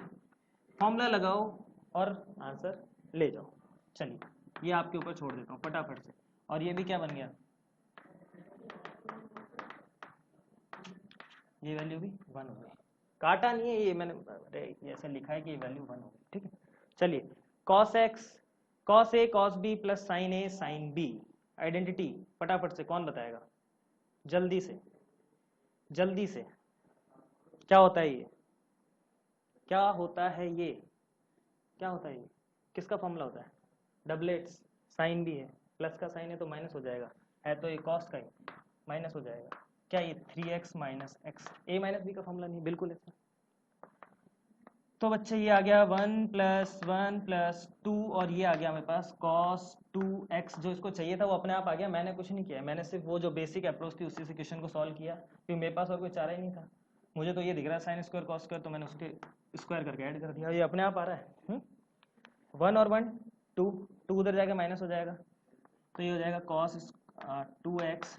फॉर्मूला लगाओ और आंसर ले जाओ। चलिए ये आपके ऊपर छोड़ देता हूँ फटाफट से, और ये भी क्या बन गया, ये वैल्यू भी 1 हो गई, काटा नहीं है ये मैंने, अरे ऐसा लिखा है कि ये वैल्यू 1 हो गई, ठीक है। चलिए cos x cos a cos b plus sine a sine b, identity फटाफट से कौन बताएगा, जल्दी से क्या होता है ये, क्या होता है ये, क्या होता है ये, किसका फॉर्मूला होता है, डबलेट्स, साइन भी है, प्लस का साइन है तो माइनस हो जाएगा, है तो ये कॉस का ही माइनस हो जाएगा, क्या ये 3x minus x, a minus B का फॉर्मूला नहीं, बिल्कुल ऐसा। तो बच्चे ये आ गया 1 प्लस 2, और ये आ गया मेरे पास cos 2x, जो इसको चाहिए था वो अपने आप आ गया, मैंने कुछ नहीं किया, मैंने सिर्फ वो जो बेसिक अप्रोच थी उसी से क्वेश्चन को सॉल्व किया, क्योंकि मेरे पास और कोई चारा ही नहीं था, मुझे तो ये दिख रहा है साइन स्क्वायर कॉस स्क्वायर, तो मैंने उसके स्क्वायर करके ऐड कर दिया, ये अपने आप आ रहा है। 1 और 1 2 उधर जाके माइनस हो जाएगा, तो ये हो जाएगा cos 2x,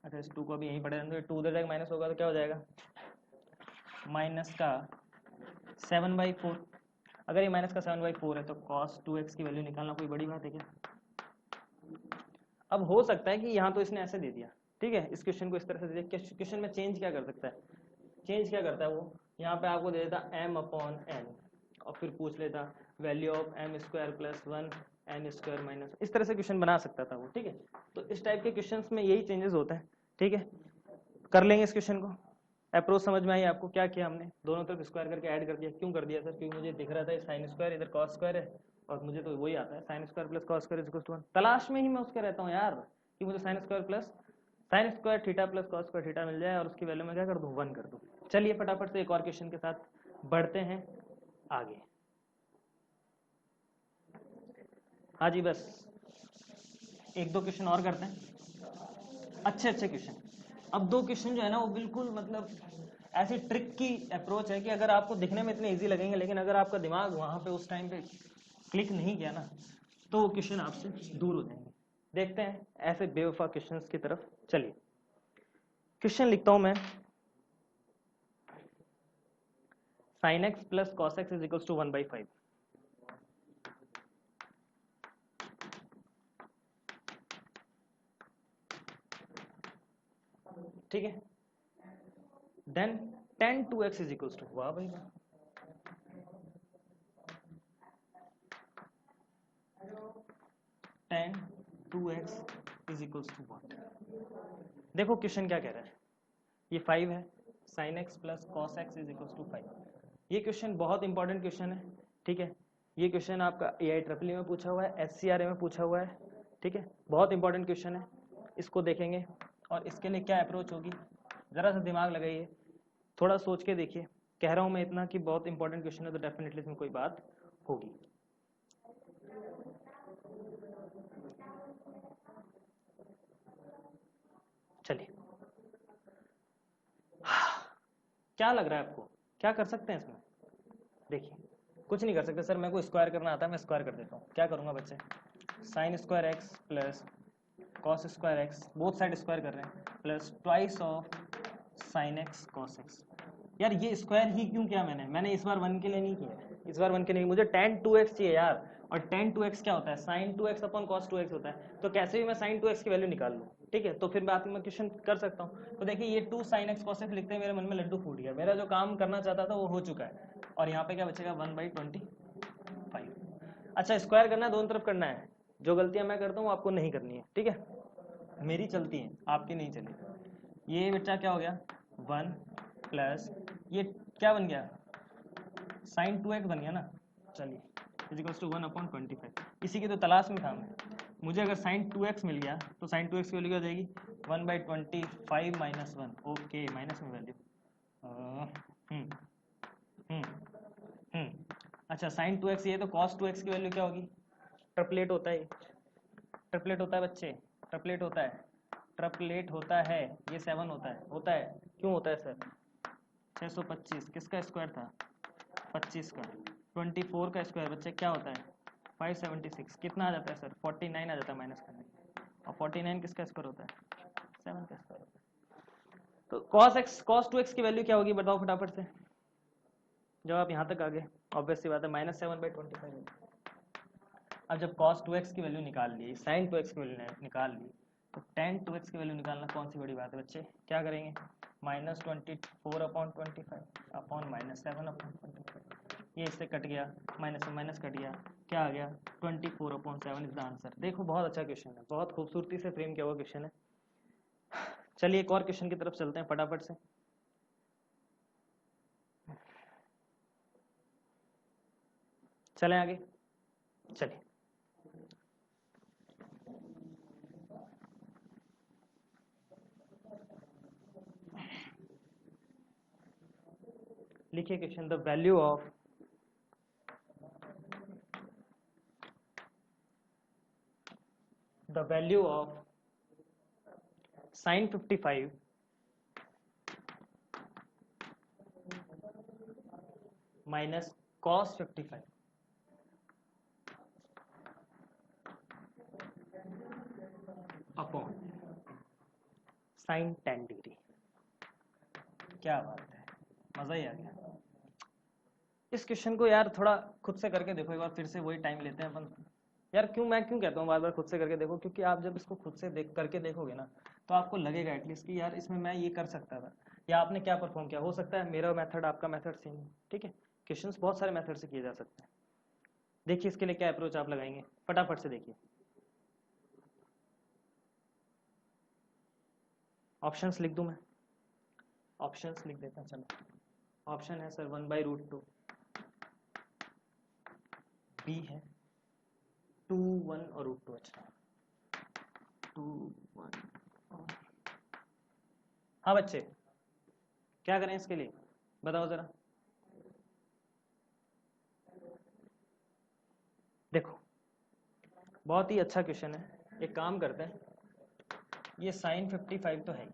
अच्छा इस 2 को भी यहीं पढ़े रहने दो, 2 उधर जाएगा माइनस होगा तो क्या हो जाएगा माइनस का 7/4। अगर ये माइनस का 7/4 है तो cos 2x की वैल्यू निकालना कोई बड़ी बात है क्या? अब हो सकता है कि यहाँ तो इसने ऐसे दे दिया, ठीक है, इस क्वेश्चन को इस तरह से दे दिया, क्वेश्चन में चेंज क्या कर सकता है, चेंज क्या करता है वो, यहाँ पे आपको दे देता m/n और फिर पूछ लेता value of m² + 1 n² minus, इस तरह से क्वेश्चन बना सकता था वो, ठीक है। तो इस टाइप के क्वेश्चंस में यही चेंजेस होते हैं, ठीक है। कर लेंगे इस क्वेश्चन को, अप्रोच समझ में आई आपको? क्या किया हमने, दोनों तरफ स्क्वायर करके ऐड कर दिया। क्यों कर दिया सर? क्योंकि मुझे दिख रहा था साइन स्क्वायर इधर कॉस स्क्वायर है और मुझे तो वही आता है sine square plus cos square equal to 1। तलाश में ही मैं उसके रहता हूँ यार कि मुझे sine square theta plus cos square theta मिल जाए और उसकी वैल्यू में क्या कर दूँ 1 कर दूँ। चलिए फटाफट से एक और क्वेश्चन के साथ बढ़ते हैं आगे। हाँ जी, बस एक दो क्वेश्चन और करते हैं, अच्छे अच्छे क्वेश्चन। अब दो क्वेश्चन जो है ना वो बिल्कुल मतलब ऐसी ट्रिक की अप्रोच है कि अगर आपको दिखने में इतने इजी लगेंगे लेकिन अगर आपका दिमाग वहां पे उस टाइम पे क्लिक नहीं किया ना तो वो क्वेश्चन आपसे दूर हो जाएंगे। देखते हैं ऐसे बेवफा क्वेश्चंस की तरफ। चलिए क्वेश्चन लिखता हूं मैं, sin x plus cos x is equal to 1/5। ठीक है, then tan 2x is equal to, वाह भाई वाह, tan 2x is equal to what. देखो क्वेश्चन क्या कह रहा है, ये 5 है, sin x plus cos x is equal to 5। ये क्वेश्चन बहुत इंपॉर्टेंट क्वेश्चन है, ठीक है। ये क्वेश्चन आपका AIEEE में पूछा हुआ है, SCRA में पूछा हुआ है, ठीक है, बहुत इंपॉर्टेंट क्वेश्चन है। इसको देखेंगे और इसके लिए क्या अप्रोच होगी, जरा सा दिमाग लगाइए, थोड़ा सोच के देखिए। कह रहा हूं मैं इतना कि बहुत इंपॉर्टेंट क्वेश्चन है तो डेफिनेटली इसमें कोई बात होगी। चलिए क्या लग रहा है आपको, क्या कर सकते हैं इसमें? देखिए कुछ नहीं कर सकते सर, मेरे को स्क्वायर करना आता है, मैं स्क्वायर कर देता हूँ। क्या करूंगा बच्चे, sign square x plus cos square x, both side square कर रहे हैं, plus twice of sine x cos x. यार ये स्क्वायर ही क्यों किया मैंने इस बार 1 के लिए नहीं किया, इस बार 1 के लिए, मुझे tan 2x चाहिए यार। और tan 2x क्या होता है, sin 2x upon cos 2x होता है, तो कैसे भी मैं sin 2x की वैल्यू निकाल लूँ, ठीक है। तो फिर बाद में क्वेश्चन कर सकता हूँ। तो देखिए ये 2 sin x cos x लिखते हैं, मेरे मन में लड्डू फूट गया, मेरा जो काम करना चाहता था वो हो चुका है। और यहाँ पे क्या बचेगा 1/25। अच्छा स्क्वायर करना है, दोनों तरफ करना है, जो गलतियां मैं करता हूँ आपको नहीं करनी है, ठीक है, मेरी चलती है आपकी नहीं चलेगी। ये बच्चा क्या हो गया 1 प्लस ये क्या बन गया sin 2x बन गया ना। चलिए इज 1/25, इसी की तो तलाश में था मैं। मुझे अगर sin 2x मिल गया तो sin 2x की वैल्यू क्या हो जाएगी 1/25 माइनस 1, ओके माइनस में वैल्यू। अच्छा sin 2x ये तो cos 2x की वैल्यू क्या होगी, ट्रिपलेट होता है, ट्रिपलेट होता है बच्चे, ट्रिपलेट होता है, ट्रिपलेट होता है, ये 7 होता है, क्यों होता है सर, 625 किसका स्क्वायर था 25 का, 24 का स्क्वायर बच्चे क्या होता है 576, कितना आ जाता है सर 49 आ जाता है माइनस करने, और 49 किसका स्क्वायर होता है 7 का स्क्वायर होता है। तो cos 2x की वैल्यू क्या होगी बताओ फटाफट से, जब आप यहाँ तक आ गए ऑब्वियस सी बात है -7/25। अब जब cos 2x की वैल्यू निकाल ली, sin 2x की वैल्यू निकाल ली, तो tan 2x की वैल्यू निकालना कौन सी बड़ी बात है बच्चे। क्या करेंगे -24/25 अपॉन -7/25, ये इससे कट गया, माइनस से माइनस कट गया, क्या आ गया 24/7 इज द आंसर। देखो बहुत अच्छा क्वेश्चन है, बहुत खूबसूरती से फ्रेम किया हुआ क्वेश्चन है। चलिए एक और क्वेश्चन की तरफ चलते हैं फटाफट से। चलें आगे, चलिए लिखिए question, the value of sin 55 minus cos 55 upon sine 10 degree. क्या बात है, मजा ही आ गया। इस क्वेश्चन को यार थोड़ा खुद से करके देखो एक बार, फिर से वही टाइम लेते हैं अपन। यार मैं क्यों कहता हूँ बार बार खुद से करके देखो, क्योंकि आप जब इसको खुद से करके देखोगे ना तो आपको लगेगा एटलीस्ट कि यार इसमें मैं ये कर सकता था, या आपने क्या परफॉर्म किया। हो सकता है मेरा मेथड आपका मेथड सेम हो, ठीक है। क्वेश्चंस बहुत सारे मेथड से किए जा सकते हैं। देखिए इसके लिए क्या अप्रोच आप लगाएंगे, फटाफट से देखिए। ऑप्शंस लिख दूं मैं, ऑप्शंस लिख देता हूं। चलो ऑप्शन है सर 1/√2, बी है 2, 1 और √2। अच्छा 2, 1 और हाँ बच्चे क्या करें इसके लिए बताओ जरा। देखो बहुत ही अच्छा क्वेश्चन है, एक काम करते हैं, ये साइन 55 तो है ही।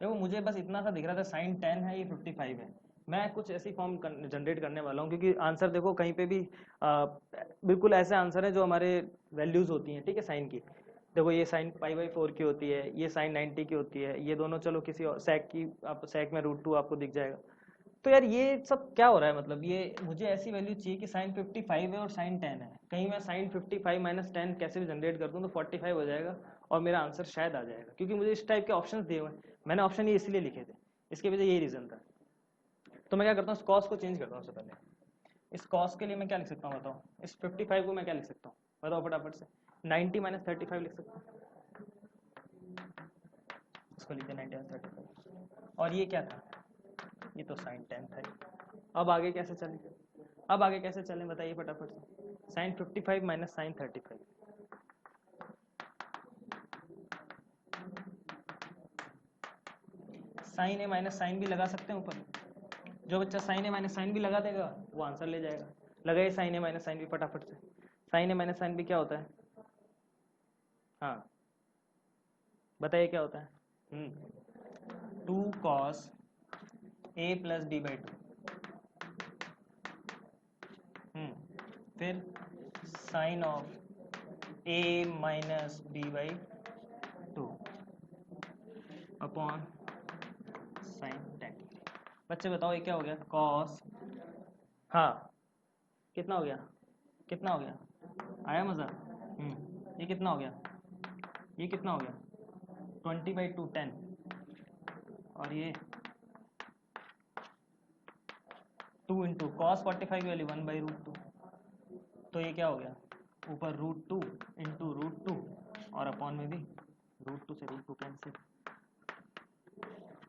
देखो मुझे बस इतना सा दिख रहा था साइन 10 है, ये 55 है। मैं कुछ ऐसी फॉर्म जनरेट करने वाला हूँ, क्योंकि आंसर देखो कहीं पे भी बिल्कुल ऐसे आंसर है जो हमारे वैल्यूज होती हैं, ठीक है, साइन की। देखो ये साइन π/4 की होती है, ये साइन 90 की होती है, ये दोनों चलो किसी और सेक की, आप सेक में √2 आपको दिख जाएगा। तो यार ये सब क्या हो रहा है, मतलब ये मुझे ऐसी वैल्यू चाहिए कि साइन 55 है और साइन 10 है। कहीं मैं साइन 55 - 10 कैसे भी जनरेट कर दूं तो 45 हो जाएगा और मेरा आंसर शायद आ जाएगा, क्योंकि मुझे इस टाइप के ऑप्शंस दिए हुए हैं। मैंने ऑप्शन ये इसलिए लिखे थे, इसके वजह यही रीजन था। तो मैं क्या करता हूँ, इस कॉस को चेंज करता हूँ। सबसे पहले इस कॉस के लिए मैं क्या लिख सकता हूँ बताओ, इस 55 को मैं क्या लिख सकता हूँ बताओ फटाफट से। 90 - 35 लिख सकता हूँ, इसको लिखते 90 - 35। और ये क्या था, ये तो साइन 10 था। अब आगे कैसे चले, अब आगे कैसे चलें बताइए फटाफट से। Sign 55 - sign 35, sign A minus sign भी लगा सकते हैं ऊपर। जो बच्चा साइन ए माइनस साइन भी लगा देगा वो आंसर ले जाएगा। लगाइए साइन ए माइनस साइन भी फटाफट से। साइन ए माइनस साइन भी क्या होता है, हाँ बताइए क्या होता है। 2 cos a + b/2, फिर sine of a - b/2 upon sine 10। बच्चे बताओ ये क्या हो गया, कॉस, हाँ कितना हो गया, कितना हो गया, आया मज़ा। ये कितना हो गया, ये कितना हो गया 20/2 10, और ये 2 इंटू कॉस 45 की वैल्यू 1/√2। तो ये क्या हो गया, ऊपर √2 इंटू √2 और अपॉन में भी √2 से √2 कैंसिल।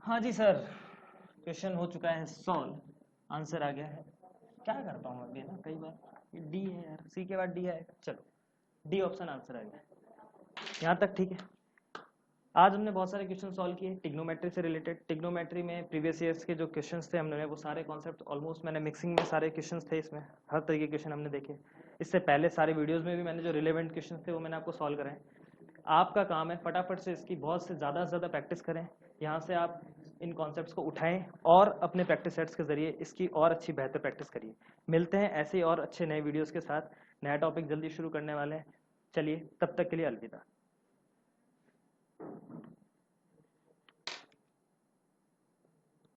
हाँ जी सर, क्वेश्चन हो चुका है सॉल्व, आंसर आ गया है। क्या करता हूँ अभी ना, कई बार डी है यार, सी के बाद डी आएगा। चलो डी ऑप्शन आंसर आ गया, यहाँ तक ठीक है। आज हमने बहुत सारे क्वेश्चन सॉल्व किए टिग्नोमेट्री से रिलेटेड। टिग्नोमेट्री में प्रीवियस ईयर्स के जो क्वेश्चंस थे हमने वो सारे कॉन्सेप्ट ऑलमोस्ट, मैंने मिक्सिंग में सारे क्वेश्चंस थे, इसमें हर तरीके के क्वेश्चन हमने देखे। इससे पहले सारे वीडियोस में भी मैंने जो रिलेवेंट क्वेश्चन थे वो मैंने आपको सॉल्व कराए। आपका काम है फटाफट से इसकी बहुत से ज़्यादा प्रैक्टिस करें। यहाँ से आप इन कॉन्सेप्ट्स को उठाएं और अपने प्रैक्टिस सेट्स के जरिए इसकी और अच्छी बेहतर प्रैक्टिस करिए। मिलते हैं ऐसे और अच्छे नए वीडियोज़ के साथ, नया टॉपिक जल्दी शुरू करने वाले हैं। चलिए तब तक के लिए अलविदा।